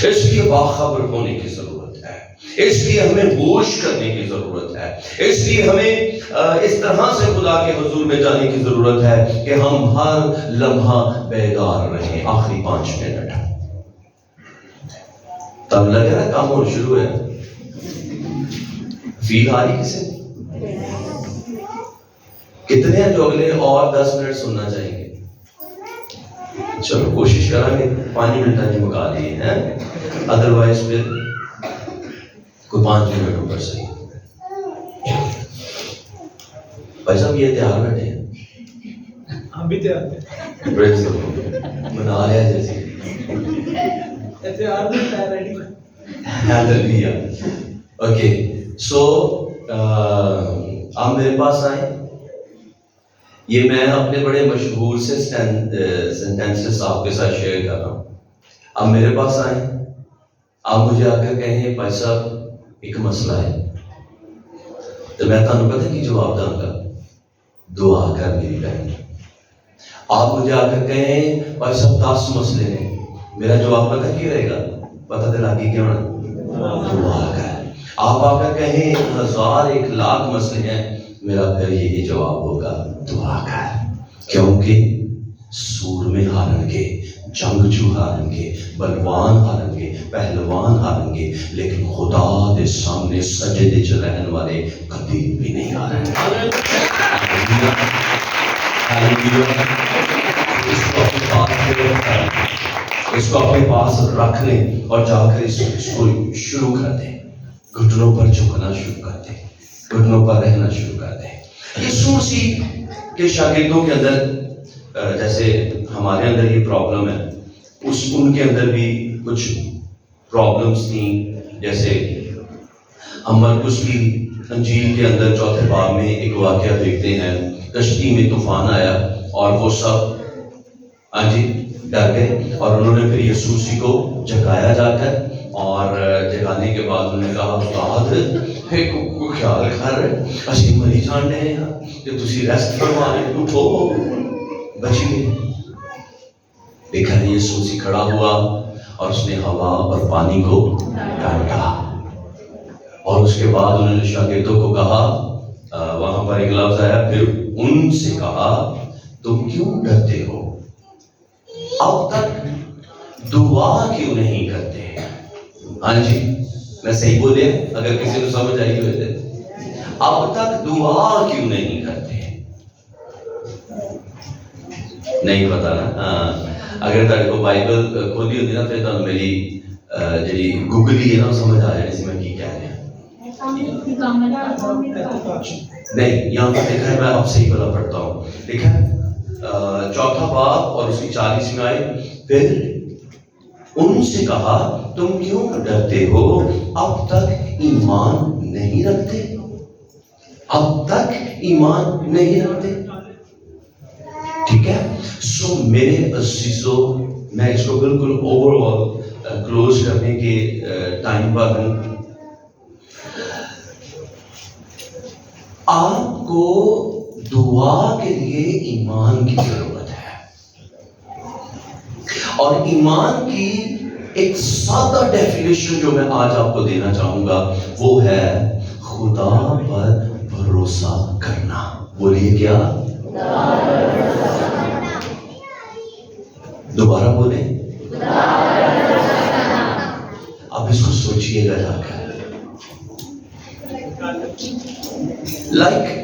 اس لیے باخبر ہونے کی ضرورت ہے، اس لیے ہمیں ہوش کرنے کی ضرورت ہے، اس لیے ہمیں اس طرح سے خدا کے حضور میں جانے کی ضرورت ہے کہ ہم ہر لمحہ بیدار رہیں۔ آخری 5 منٹ تب لگے نا کام ہونا شروع ہے، فیل آ رہی کسی کتنے ہیں جو اگلے اور 10 منٹ سننا چاہیں گے؟ چلو کوشش کریں گے 5 منٹ جی مکا لیے ہیں، ادروائز پھر کوئی 5 منٹ اوپر صحیح۔ بھائی صاحب یہ تیار بیٹھے ہیں؟ ہم بھی تیار ہیں، منا رہے ہیں جیسے ہیللویا۔ اوکے سو آپ میرے پاس آئیں، یہ میں اپنے بڑے مشہور سے سینٹینسز آپ کے ساتھ شیئر کر رہا ہوں۔ آپ میرے پاس آئیں، آپ مجھے آ کر کہیں بھائی صاحب ایک مسئلہ ہے، تو میں تمہیں پتہ کی جواب دوں گا، دعا کر میری بہن۔ آپ مجھے آ کر کہیں بھائی صاحب 10 مسئلے ہیں، میرا جواب پتہ کی رہے گا؟ پتہ دلا کے کیا ہونا؟ دعا کر۔ آپ آ کر کہیں 1000 1,00,000 مسئلے ہیں، میرا پھر یہی جواب ہوگا دعا کر، کیونکہ سور میں ہارن گے، جنگجو ہارن گے، بلوان ہارن گے، پہلوان ہارن گے، لیکن خدا دے سامنے سجدے چ رہن والے کبھی بھی نہیں ہارن گے۔ اس کو اپنے پاس رکھ لیں اور جا کر اس کو شروع کر دیں، گھٹنوں پر جھکنا شروع کر دیں، گھٹنوں پر رہنا شروع کر دیں۔ یسوع مسیح کے شاگردوں کے اندر جیسے ہمارے اندر یہ پرابلم ہے، ان کے اندر بھی کچھ پرابلمس تھیں، جیسے ہم مرکز کی انجیل کے اندر چوتھے باب میں ایک واقعہ دیکھتے ہیں، کشتی میں طوفان آیا اور وہ سب ڈر گئے، اور انہوں نے پھر یسوع مسیح کو جگایا جا کر، اور جگانے کے بعد انہوں نے کہا استاد پھر کو خیال کر اسی مری جان رہے ہیں کہ تسی ریسٹ فرما رہے اٹھو بچ گئے۔ دیکھا یسوع مسیح کھڑا ہوا اور اس نے ہوا اور پانی کو ڈانٹا، اور اس کے بعد انہوں نے شاگردوں کو کہا، وہاں پر ایک لفظ آیا، پھر ان سے کہا تم کیوں ڈرتے ہو، اب تک دعا کیوں نہیں کرتے؟ میں صحیح بولے اگر کسی کو سمجھ آئی ہوئے، اب تک دعا کیوں نہیں کرتے؟ نہیں پتا نا، اگر تاڑے کو بائبل کھولی ہوتی نا پھر تو میری جی گوگلی ہے نا سمجھ آ جائے اسی میں کی کہہ رہے ہیں۔ نہیں یہاں پر دیکھا ہے، میں آپ صحیح بلا پڑھتا ہوں، دیکھا چوتھا باب اور اس کی 40 میں آئے، پھر ان سے کہا تم کیوں ڈرتے ہو، اب تک ایمان نہیں رکھتے؟ اب تک ایمان نہیں رکھتے؟ ٹھیک ہے، سو میرے عزیزو، میں اس کو بالکل اوور آل کلوز کرنے کے ٹائم پر ہوں۔ آپ کو دعا کے لیے ایمان کی ضرورت ہے، اور ایمان کی ایک سادہ ڈیفینیشن جو میں آج آپ کو دینا چاہوں گا وہ ہے خدا پر بھروسہ کرنا۔ بولیے کیا؟ دوبارہ بولیں، اب اس کو سوچئے گا جا کر۔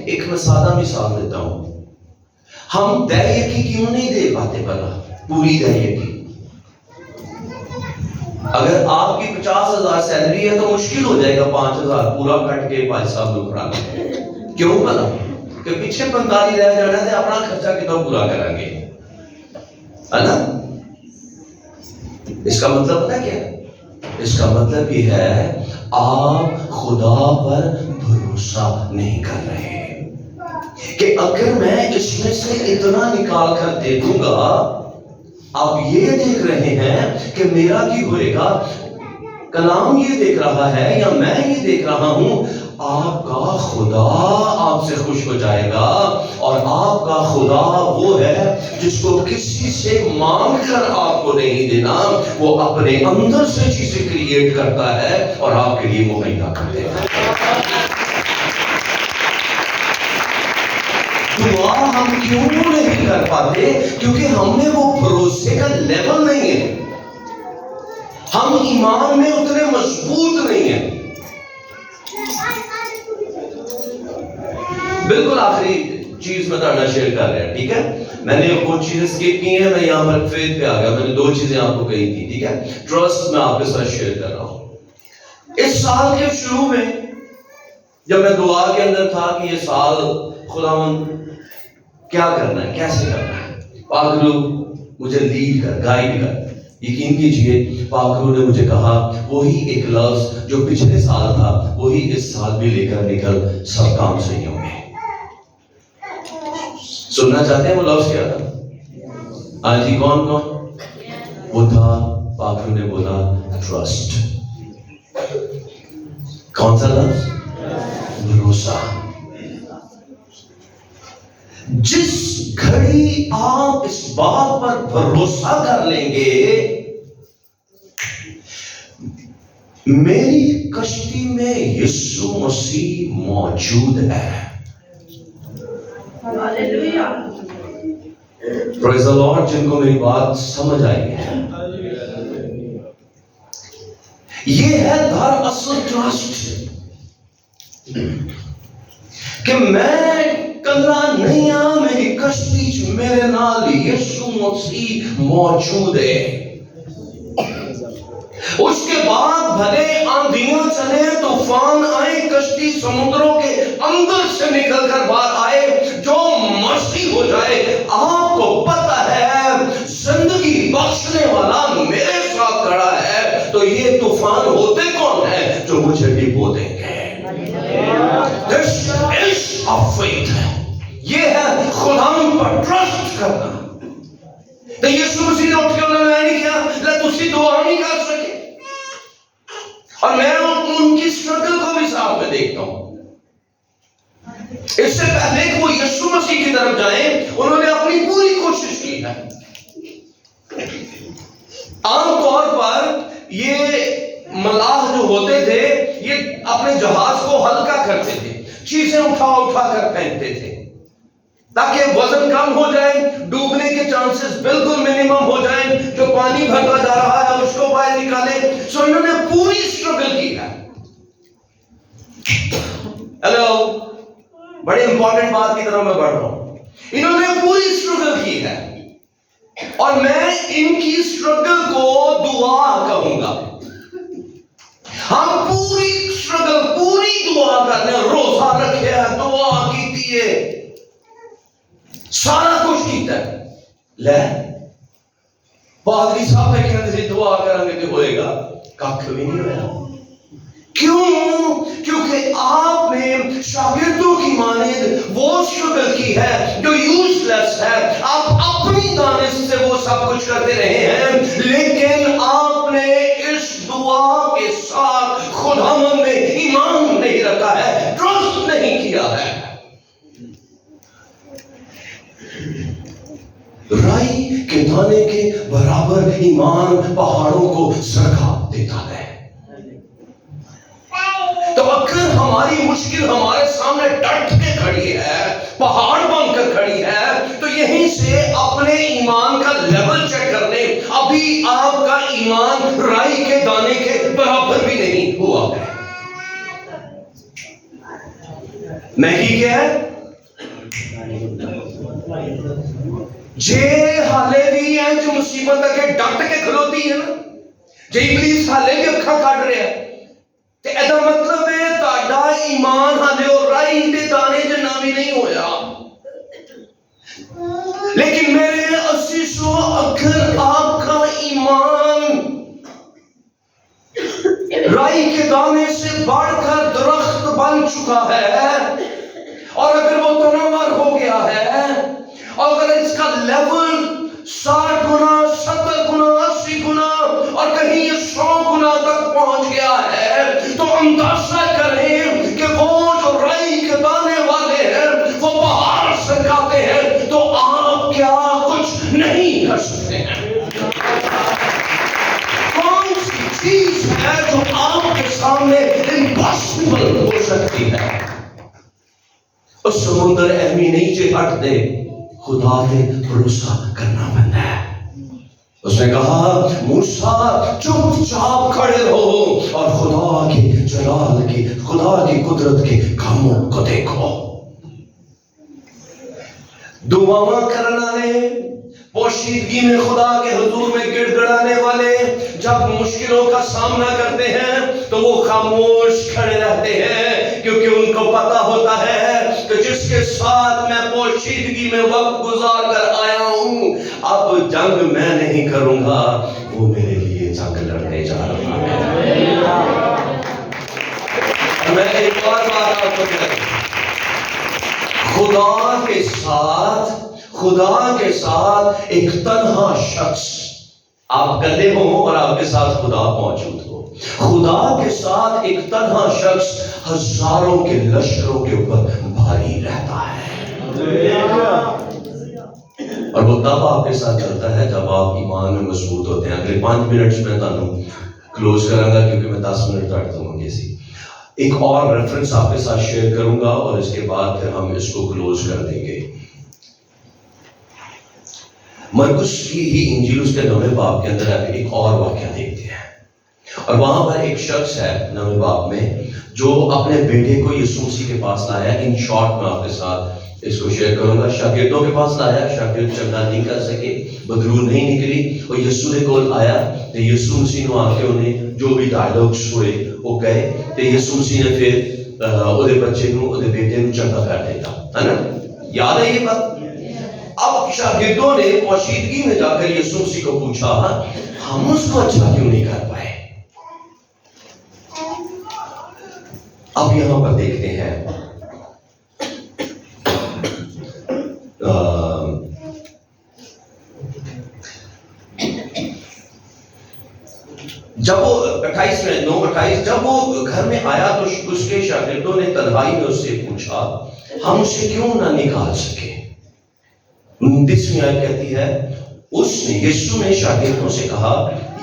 ایک میں سادہ مثال دیتا ہوں، ہم دے یقی کیوں نہیں دے پاتے بلا پوری دے یقی؟ اگر آپ کی 50,000 سیلری ہے تو مشکل ہو جائے گا 5,000 پورا کٹ کے بھائی صاحب کو کرانا، کیوں بلا؟ کہ پیچھے 45 رہ جانا ہے، اپنا خرچہ کتنا پورا کریں گے، ہے نا؟ اس کا مطلب پتہ کیا ہے؟ اس کا مطلب یہ ہے آپ خدا پر بھروسہ نہیں کر رہے کہ اگر میں اس میں سے اتنا نکال کر دے دوں گا، آپ یہ دیکھ رہے ہیں کہ میرا کی ہوئے گا، کلام یہ دیکھ رہا ہے یا میں یہ دیکھ رہا ہوں، آپ کا خدا آپ سے خوش ہو جائے گا، اور آپ کا خدا وہ ہے جس کو کسی سے مانگ کر آپ کو نہیں دینا، وہ اپنے اندر سے چیزیں کریٹ کرتا ہے اور آپ کے لیے مہیا کر دیتا ہے۔ دعا ہم کیوں نہیں کر پاتے؟ کیونکہ ہم نے وہ بھروسے کا لیول نہیں ہے، ہم ایمان میں اتنے مضبوط نہیں ہیں۔ بالکل آخری چیز میں تھوڑا شیئر کر رہا ہے، ٹھیک ہے؟ میں نے کچھ چیزیں سکپ کی ہیں، میں یہاں پر فیتھ پہ آ گیا، میں نے 2 چیزیں آپ کو کہی تھی، ٹھیک ہے؟ ٹرسٹ میں آپ کے ساتھ شیئر کر رہا ہوں۔ اس سال کے شروع میں جب میں دعا کے اندر تھا کہ یہ سال خداوند کیا کرنا ہے، کیسے کرنا ہے، پاک روح مجھے لیڈ کر، گائیڈ کر، یقین کیجئے پاک روح نے مجھے کہا وہی ایک لفظ جو پچھلے سال تھا وہی اس سال بھی لے کر نکل، سب کام صحیح ہوں گے۔ سننا چاہتے ہیں وہ لفظ کیا تھا؟ ہاں جی، کون وہ تھا؟ پاک روح نے بولا ٹرسٹ۔ کون سا لفظ؟ بھروسہ۔ جس گھڑی آپ اس بات پر بھروسہ کر لیں گے میری کشتی میں یسوع مسیح موجود ہے، پریز دی لارڈ، جن کو میری بات سمجھ آئی ہے، یہ ہے دراصل ٹرسٹ کہ میں کلا نہیں ہاں، میری کشتی چ میرے نال یسوع مسیح موجود ہے۔ اس کے بعد بھلے آندھیاں چلے، طوفان آئے، کشتی سمندروں کے اندر سے نکل کر باہر آئے، جو مرضی ہو جائے، آپ کو پتہ ہے زندگی بخشنے والا میرے ساتھ کھڑا ہے، تو یہ طوفان ہوتے کون ہیں جو مجھے ڈبو دیں گے؟ آف فیتھ ہے، یہ ہے خدا پر ٹرسٹ کرنا۔ تو یسوع مسیح نے اٹھ کے انہوں نے نہیں کیا لے تسی دعا نہیں کر سکے، اور میں ان کی سٹرگل کو بھی ساتھ میں دیکھتا ہوں۔ اس سے پہلے کہ وہ یسوع مسیح کی طرف جائیں انہوں نے اپنی پوری کوشش کی ہے۔ عام طور پر یہ ملاح جو ہوتے تھے یہ اپنے جہاز کو ہلکا کرتے تھے، چیزیں اٹھا اٹھا کر پھینکتے تھے تاکہ وزن کم ہو جائے، ڈوبنے کے چانسز بالکل منیمم ہو جائیں، جو پانی بھرتا جا رہا ہے اس کو باہر نکالے۔ سو انہوں نے پوری سٹرگل کی ہے۔ ہیلو، بڑی امپورٹنٹ بات کی طرف میں بڑھ رہا ہوں۔ انہوں نے پوری سٹرگل کی ہے، اور میں ان کی سٹرگل کو دعا کہوں گا۔ ہم پوری سٹرگل، پوری دعا کرنے، روزہ رکھے ہیں، دعا کی ہے، سارا کچھ کیتا ہے، لے پادری صاحب نے کہتے تھے دعا کریں گے تو ہوئے گا، کاکھ بھی نہیں ہویا۔ کیوں؟ کیونکہ آپ نے شاگردوں کی مانند وہ سٹرگل کی ہے جو یوز لیس ہے۔ آپ اپنی دانش سے وہ سب کچھ کرتے رہے ہیں، لیکن آپ نے اس دعا کے ساتھ خداوند میں ایمان نہیں رکھا ہے، ٹرسٹ نہیں کیا ہے۔ رائی کے دانے کے برابر ایمان پہاڑوں کو سرکا دیتا ہے۔ تو اگر ہماری مشکل ہمارے سامنے ڈٹ کے کھڑی ہے، پہاڑ بن کر کھڑی ہے، تو یہیں سے اپنے ایمان کا لیول چیک کر لیں۔ ابھی آپ کا ایمان رائی کے دانے کے برابر بھی نہیں ہوا ہے۔ میگی کیا ہے؟ جے حالے بھی ہیں جو مصیبت کے ڈٹ کے کھلوتی ہے نا، جے ابلیس حالے بھی اکھاں کھڑ رہے ہیں، تے ایدا مطلب ہے تہاڈا ایمان ہالے اور رائی دے دانے جنا بھی نہیں ہویا۔ لیکن میرے عزیزو، اگر آپ کا ایمان رائی کے دانے سے بڑھ کر درخت بن چکا ہے، اور اگر وہ تناور ہو گیا ہے، اور اگر اس کا لیول 60 گنا، 70 گنا، 80 گنا اور کہیں یہ 100 گنا تک پہنچ گیا ہے، تو اندازہ کریں کہ وہ جو رائی کے دانے والے ہیں وہ پہاڑ سرکاتے ہیں، تو آپ کیا کچھ نہیں کر سکتے ہیں؟ کون سی چیز ہے جو آپ کے سامنے امپاسبل ہو سکتی ہے؟ اس سمندر اہمی نہیں چے ہٹ دے، خدا پہ بھروسہ کرنا بنتا ہے۔ اس نے کہا موسیٰ چپ چاپ کھڑے رہو اور خدا کے جلال کی، خدا کی قدرت کے کاموں کو دیکھو۔ دعا کرنا ہے، پوشیدگی میں خدا کے حضور میں گڑ گڑانے والے جب مشکلوں کا سامنا کرتے ہیں تو وہ خاموش کھڑے رہتے ہیں، کیونکہ ان کو پتا ہوتا ہے کہ جس کے ساتھ میں پوشیدگی میں وقت گزار کر آیا ہوں، اب جنگ میں نہیں کروں گا، وہ میرے لیے جنگ لڑنے جا رہا ہے۔ میں ایک اور بات آپ کو کہتا ہوں، خدا کے ساتھ ایک تنہا شخص، آپ گلے ہوں اور آپ کے ساتھ خدا موجود ہو، خدا کے ساتھ ایک تنہا شخص ہزاروں کے لشکروں کے اوپر بھاری رہتا ہے، اور وہ تب آپ کے ساتھ چلتا ہے جب آپ ایمان میں مضبوط ہوتے ہیں۔ اگلے 5 منٹ میں تانوں کلوز کروں گا، کیونکہ میں 10 منٹ کاٹ دوں گا کسی ایک اور ریفرنس آپ کے ساتھ شیئر کروں گا، اور اس کے بعد پھر ہم اس کو کلوز کر دیں گے۔ مرکس کی ہی انجیل اس کے 9ویں باب کے اندر ایک اور واقعہ دیکھتے ہیں، اور وہاں پر ایک شخص ہے 9ویں باب میں جو اپنے بیٹے کو یسوع مسیح کے پاس لایا۔ ان شارٹ میں آپ کے ساتھ اس کو شیئر کروں گا۔ شاگردوں کے پاس لایا، شاگرد چنگا نہیں کر سکے، بدرو نہیں نکلی، اور یسوع کے کول آیا تو یسوع مسیح نے آ کے انہیں جو بھی ڈائلاگس ہوئے وہ کہے، تو یسوع مسیح نے پھر اودے بچے نو، اودے بیٹے نو چنگا کر دیتا ہے نا، یاد ہے یہ بات؟ اب شاگردوں نے پوشیدگی میں جا کر یسوع مسیح کو پوچھا ہم اس کو اچھا کیوں نہیں کر پائے؟ اب یہاں پر دیکھتے ہیں جب وہ 28 جب وہ گھر میں آیا تو اس کے شاگردوں نے تنہائی میں اس سے پوچھا ہم اسے کیوں نہ نکال سکے؟ 29ویں آیت کہتی ہے یسوع نے شاگردوں سے کہا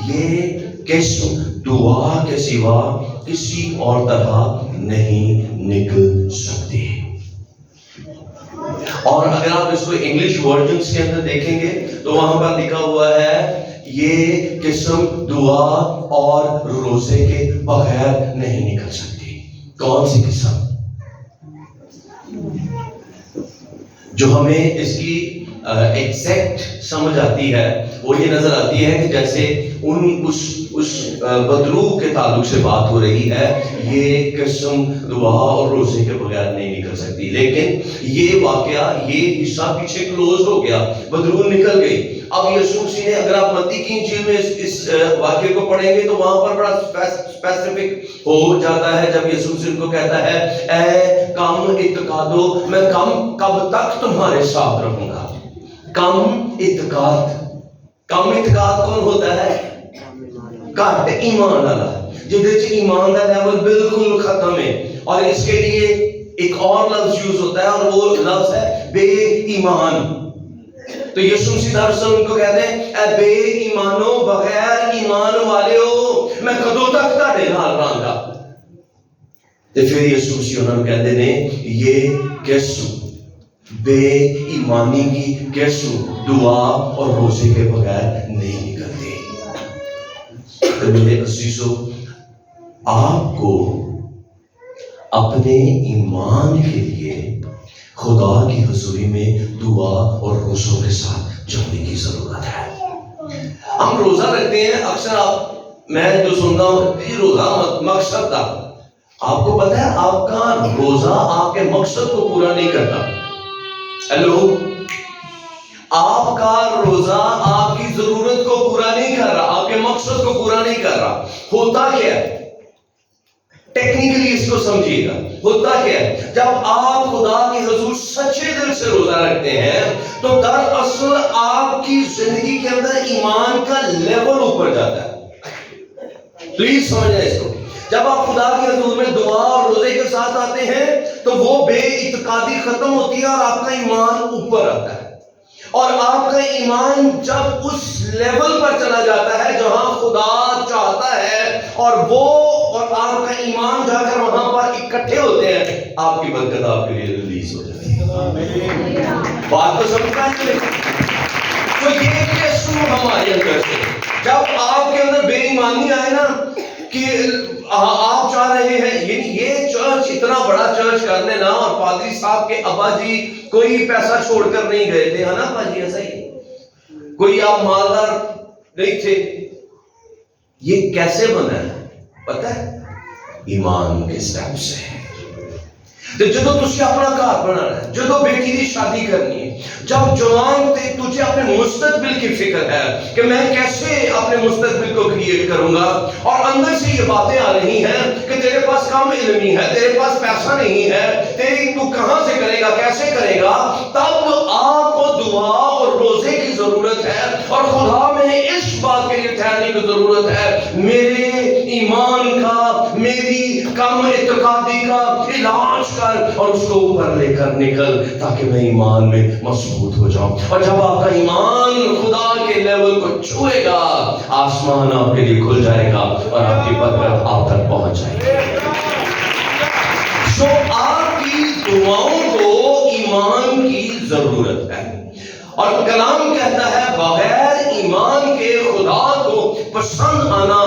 یہ قسم دعا کے سوا کسی اور طرح نہیں نکل سکتی. اور اگر آپ اس کو انگلش ورژنز کے اندر دیکھیں گے تو وہاں پر لکھا ہوا ہے یہ قسم دعا اور روزے کے بغیر نہیں نکل سکتی. کون سی قسم؟ جو ہمیں اس کی ایگزیکٹ سمجھ آتی ہے وہ یہ نظر آتی ہے کہ جیسے اس بدرو کے تعلق سے بات ہو رہی ہے یہ قسم دعا اور روزے کے بغیر نہیں نکل سکتی. لیکن یہ واقعہ یہ حصہ پیچھے کلوز ہو گیا, بدرو نکل گئی. اب یسوع مسیح نے اگر آپ متی کی انجیل میں اس واقعے کو پڑھیں گے تو وہاں پر بڑا اسپیسیفک ہو جاتا ہے جب یسوع مسیح کو کہتا ہے اے کم اعتقادو میں کب تک تمہارے ساتھ رہوں گا. کم اعتقاد کون ہوتا ہے؟ گھٹ ایمان والا, جہدے چ ایمان کا لیول بالکل ختم ہے. اور اس کے لیے ایک اور لفظ یوز ہوتا ہے اور وہ لفظ ہے بے ایمان. تو یسوع مسیح علیہ السلام کو کہتے ہیں اے بے ایمانو بغیر ایمان والے ہو میں کدوں تک تہاڈے نال رہاں گا. تے پھر یسوع مسیح انہاں نوں کہندے نے یہ قسم بے ایمانی کی قسم دعا اور روزے کے بغیر نہیں نکلتی. تو میرے عزیزو آپ کو اپنے ایمان کے لیے خدا کی حضوری میں دعا اور روزوں کے ساتھ جانے کی ضرورت ہے. ہم روزہ رکھتے ہیں اکثر میں جو سنتا ہوں یہ روزہ مقصد تھا. آپ کو پتہ ہے آپ کا روزہ آپ کے مقصد کو پورا نہیں کرتا. ہیلو, آپ کا روزہ آپ کی ضرورت کو پورا نہیں کر رہا, آپ کے مقصد کو پورا نہیں کر رہا. ہوتا کیا ہے ٹیکنیکلی اس کو سمجھیے گا. ہوتا کیا ہے جب آپ خدا کی حضور سچے دل سے روزہ رکھتے ہیں تو دراصل آپ کی زندگی کے اندر ایمان کا لیول اوپر جاتا ہے. پلیز سمجھیں اس کو. جب آپ خدا کی حضور میں دعا اور روزے کے ساتھ آتے ہیں تو وہ بے اعتقادی ختم ہوتی ہے اور آپ کا ایمان اوپر آتا ہے. اور آپ کا ایمان جب اس لیول پر چلا جاتا ہے جہاں خدا چاہتا ہے اور آپ کا ایمان جا کر وہاں پر اکٹھے ہوتے ہیں, آپ کی برکت آپ کے لیے ریلیز ہو جاتی ہے. بات تو سمجھ پائیں گے. تو یہ قسم ہمارے اندر سے جب آپ کے اندر بے ایمانی آئے نا کہ آپ چاہ رہے ہیں یعنی یہ چرچ اتنا بڑا چرچ کر لینا اور پادری صاحب کے ابا جی کوئی پیسہ چھوڑ کر نہیں گئے تھے, ہے نا پاجی ایسا ہی, کوئی آپ مالدار نہیں تھے. یہ کیسے بنا ہے پتہ ہے؟ ایمان کے سٹیپ سے. جدو تسی اپنا گھر بنانا ہے, جدو بیٹی دی شادی کرنی ہے, جب جوان تے تجھے اپنے مستقبل کی فکر ہے کہ میں کیسے اپنے مستقبل کو کریٹ کروں گا اور اندر سے یہ باتیں آ رہی ہیں کہ تیرے پاس کم علمی ہے, تیرے پاس پیسہ نہیں ہے, تو کہاں سے کرے گا, کیسے کرے گا, تب آپ کو دعا اور روزے کی ضرورت ہے اور خدا میں اس بات کے لیے ٹھہرنے کی ضرورت ہے میرے ایمان کا, میری کم اعتقادی کا علاج کر اور اس کو اوپر لے کر نکل تاکہ میں ایمان میں مضبوط ہو جاؤں. اور جب آپ کا ایمان خدا کے لیول کو چھوئے گا آسمان آپ کے لیے کھل جائے گا اور آپ کی برکت آپ تک پہنچ جائے گی. سو آپ کی دعاؤں کو ایمان کی ضرورت ہے اور کلام کہتا ہے بغیر ایمان کے خدا کو پسند آنا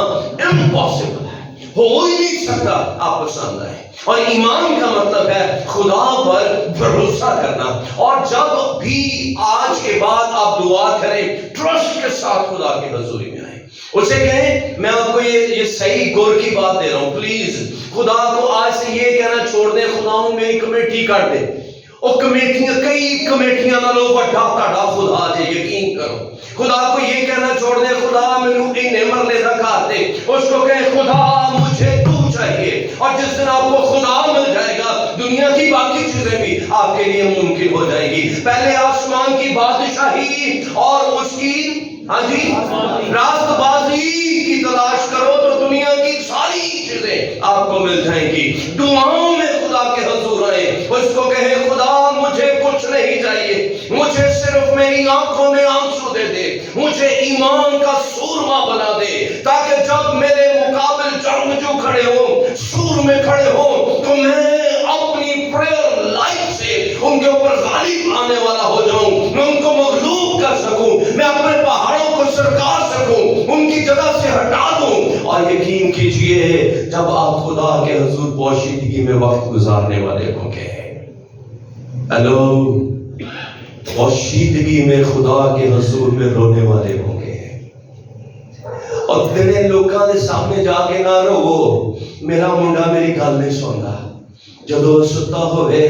امپاسبل ہے, ہو ہی نہیں سکتا آپ پسند آئے. اور ایمان کا مطلب ہے خدا پر بھروسہ کرنا. اور جب بھی آج کے بعد آپ دعا کریں ٹرسٹ کے ساتھ خدا کی حضوری میں آئیں, اسے کہیں میں آپ کو یہ صحیح گور کی بات دے رہا ہوں, پلیز خدا کو آج سے یہ کہنا چھوڑ دیں خداؤں میری کمیٹی کر دے. اور کئی کمیٹیاں نہ لو بڑا تاڑا خدا جے, یقین کرو. خدا کو یہ کہنا چھوڑ دے خدا میرے انہیں مرلے رکھا دے, اس کو کہیں خدا مجھے تو چاہیے. اور جس دن آپ کو خدا مل جائے گا دنیا کی باقی چیزیں بھی آپ کے لیے ممکن ہو جائے گی. پہلے آسمان کی بادشاہی اور اس کی راست بازی کی تلاش مجھے ایمان کا سورما بنا دے تاکہ جب میرے مقابل جنگجو کھڑے ہوں، سور میں کھڑے ہوں، تو میں اپنی پریئر لائف سے ان کے اوپر غالب آنے والا ہو جاؤں، میں ان کو مغلوب کر سکوں، میں اپنے پہاڑوں کو سرکا سکوں، ان کی جگہ سے ہٹا دوں۔ اور یقین کیجئے جب آپ خدا کے حضور پوشیدگی میں وقت گزارنے والے ہوں گے، ہیلو، پوشیدگی میں خدا کے حضور میں رونے والے ہوں گے، اور تیرے لوکاں دے سامنے جا کے نہ رو میرا منڈا میری گل نہیں سندا، جدو ستا ہوئے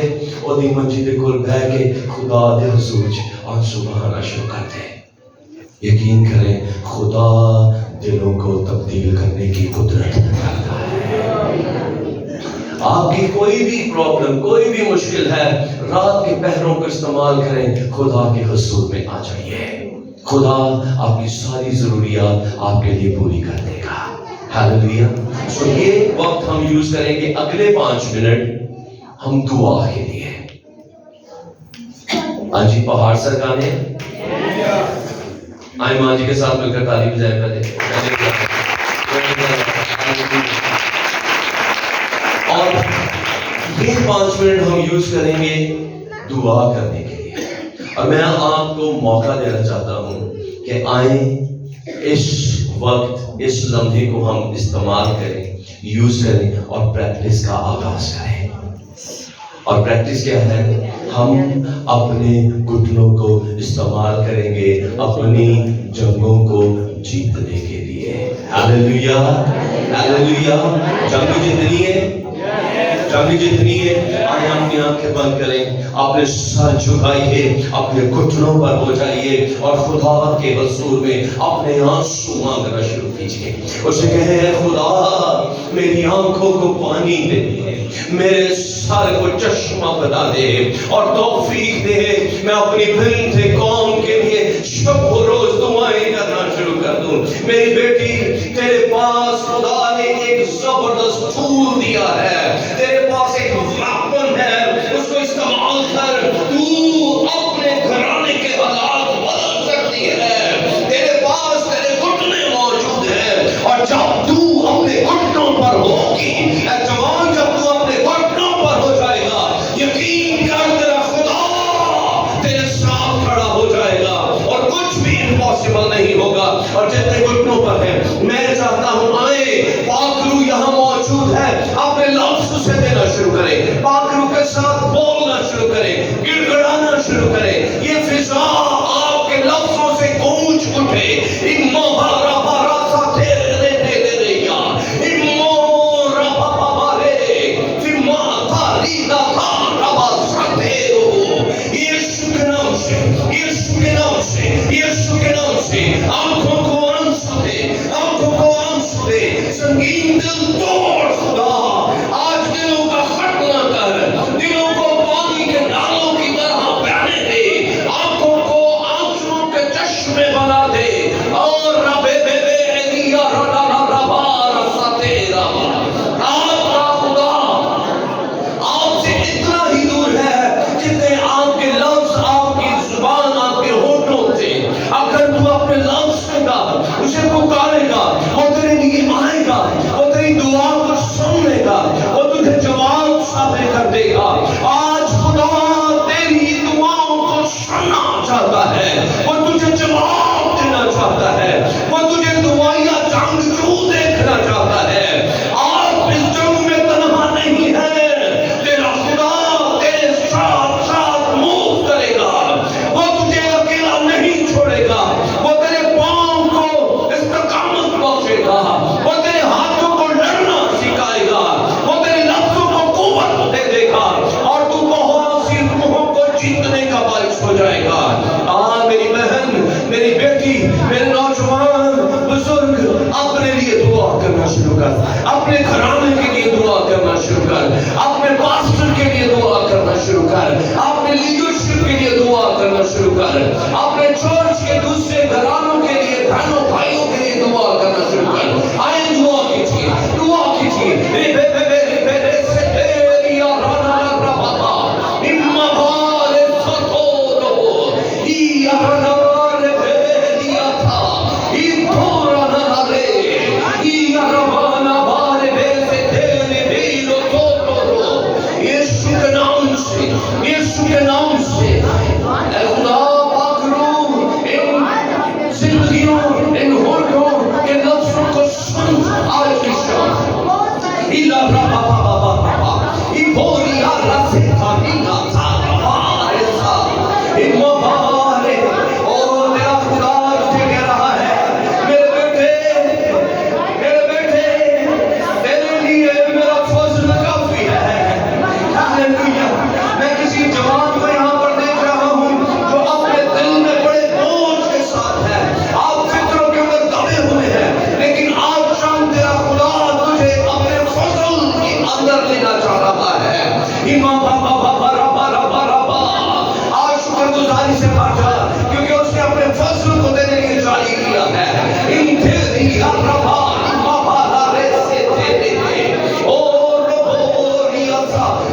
او دی منجی دے کول بیٹھ کے خدا دے حضور آنسو بہانا شروع کر دے۔ یقین کریں خدا دلوں کو تبدیل کرنے کی قدرت رکھتا ہے۔ آپ کی کوئی بھی پرابلم، کوئی بھی مشکل ہے، رات کے پہروں کو استعمال کریں، خدا کے حضور میں آ جائیے، خدا آپ کی ساری ضروریات آپ کے لیے پوری کر دے گا۔ ہاللیلویا۔ سو یہ وقت ہم یوز کریں گے اگلے 5 منٹ ہم دعا کے لیے۔ ہاں جی، پہاڑ سرکانے، آئے ماں جی کے ساتھ مل کر تعریف جائے پہلے۔ اور یہ 5 منٹ ہم یوز کریں گے دعا کرنے کے لیے، اور میں آپ کو موقع دینا چاہتا ہوں کہ آئیں اس وقت اس لمحے کو ہم استعمال کریں، یوز کریں اور پریکٹس کا آغاز کریں۔ اور پریکٹس کیا ہے؟ ہم اپنے گھٹنوں کو استعمال کریں گے اپنی جنگوں کو جیتنے کے لیے۔ ہاللیلویا، ہاللیلویا۔ جنگ جتنی ہے، جنگ جتنی ہے، آئے اپنی آنکھیں بند کریں، اپنے سر جھکائیے، اپنے گھٹنوں پر ہو جائیے اور خدا کے حضور میں اپنے آنسو مانگنا شروع کیجیے۔ اسے کہیں خدا میری آنکھوں کو پانی دے، میرے سر کو چشمہ بنا دے اور توفیق دے، میں اپنی بنت قوم کے لیے شب و روز دعائیں کرنا شروع کر دوں۔ میری بیٹی، تیرے پاس خدا نے ایک زبردست ٹول دیا ہے، تیرے پاس ایک ویپن ہے، اس کو استعمال کر، تو اپنے گھرانے کے حالات بدل سکتی ہے۔ تیرے پاس تیرے گھٹنے موجود ہیں، اور جب تو اپنے گھٹنوں پر ہوگی، اے جوان، جب تو اپنے گھٹنوں پر ہو جائے گا، یقین کر تیرا خدا تیرے ساتھ کھڑا ہو جائے گا اور کچھ بھی امپاسبل نہیں ہوگا۔ اور جتنے گھٹنوں پر ہیں، میں چاہتا ہوں آئے، پاک روح یہاں موجود ہے، اپنے لفظ اسے دینا شروع کریں، پاک روح کے ساتھ بولنا شروع کریں، گڑ گڑانا شروع کریں، یہ فضا آپ کے لفظوں سے گونج اٹھے۔ آنکھوں کو آنسو دے، آنکھوں کو آنسو دے، سنگین دل توڑ خدا، آج دلوں کا ختنہ کر، دلوں کو پانی کے نالوں کی طرح بہنے دے، آنکھوں کو آنسوؤں کے چشمے بنا دے، اور رب بے بے ایلیا رڈا ربا رسا تیرا، آپ کا خدا آپ سے اتنا ہی دور ہے جتنے آپ کے لفظ، آپ کی زبان، آپ کے ہونٹوں سے۔ اگر تو اپنے لفظ سے گا، اسے پکارے گا، وہ تیرے لیے آئے گا، وہ تیری دعا کو سن لے گا، وہ تجھے جواب ثابت کر دے گا۔ آج خدا تیری دعاؤں کو سننا چاہتا ہے، وہ تجھے جواب دینا چاہتا ہے، وہ تجھے دعائیا جنگجو دیکھنا چاہتا ہے۔ آپ اس جنگ میں تنہا نہیں ہے، تیرا خدا تیرے ساتھ ساتھ موو کرے گا، وہ تجھے اکیلا نہیں چھوڑے گا، وہ تیرے پاؤں کو استقامت بخشے گا، وہ تیرے ہاتھوں کو لڑنا سکھائے گا، وہ تیرے لفظوں کو قوت دے دے گا، اور تو بہت سی روحوں کو جیتنے کا باعث ہو جائے گا۔ میری بہن، میری بیٹی، میرے نوجوان، بزرگ، اپنے لیے دعا کرنا شروع کر، اپنے گھرانے کے لیے دعا کرنا شروع کر، اپنے پاسٹر کے لیے دعا کرنا شروع کر، اپنے لیڈرشپ کے لیے دعا کرنا شروع کر، اپنے چرچ کے دوسرے گھرانوں کے لیے، بہنوں بھائیوں کے لیے دعا کرنا شروع کر۔ آئے دعا کیجیے، دعا کیجیے۔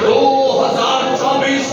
2024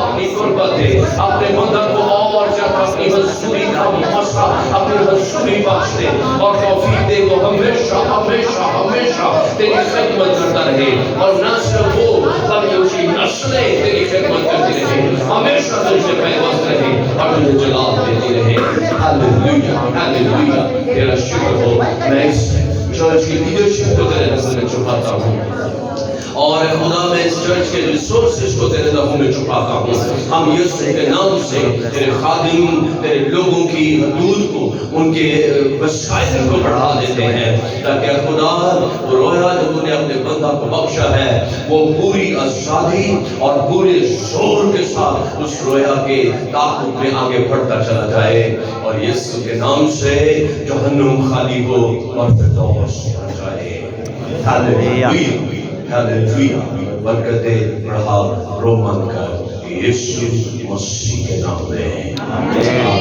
اپنی قربت دے، اپنے بندہ کو اور زیادہ اپنی حضوری کا مسا، اپنی حضوری بخش دے اور توفیق دے وہ ہمیشہ ہمیشہ ہمیشہ تیری خدمت کرتا رہے اور نسل وہ بلکہ اس کی نسلیں تیری خدمت کرتی رہے، ہمیشہ تجھ سے پیوست رہے اور تجھے جلال دیتی رہے۔ ہاللیلویہ ہاللیلویہ، تیرا شکر ہو۔ میں اس چرچ کی لیڈرشپ کو تیرے نظر میں چھپاتا ہوں اور خدا میں اس چرچ کے ریسورسز کو تیرے لہو میں چھپاتا ہوں۔ ہم یسوع کے نام سے تیرے خادم، تیرے لوگوں کی حدود کو، ان کے وسائل کو بڑھا دیتے ہیں تاکہ خدا وہ رویا جو تو نے اپنے بندہ کو بخشا ہے وہ پوری آزادی اور پورے زور کے ساتھ اس رویا کے طاقت میں آگے بڑھتا چلا جائے اور یسوع کے نام سے جہنم خالی ہو اور فردوس بن جائے۔ ہاللیلویہ ہاللیلویہ، برکتیں بڑھا رومن کر یسوع مسیح کے نام میں۔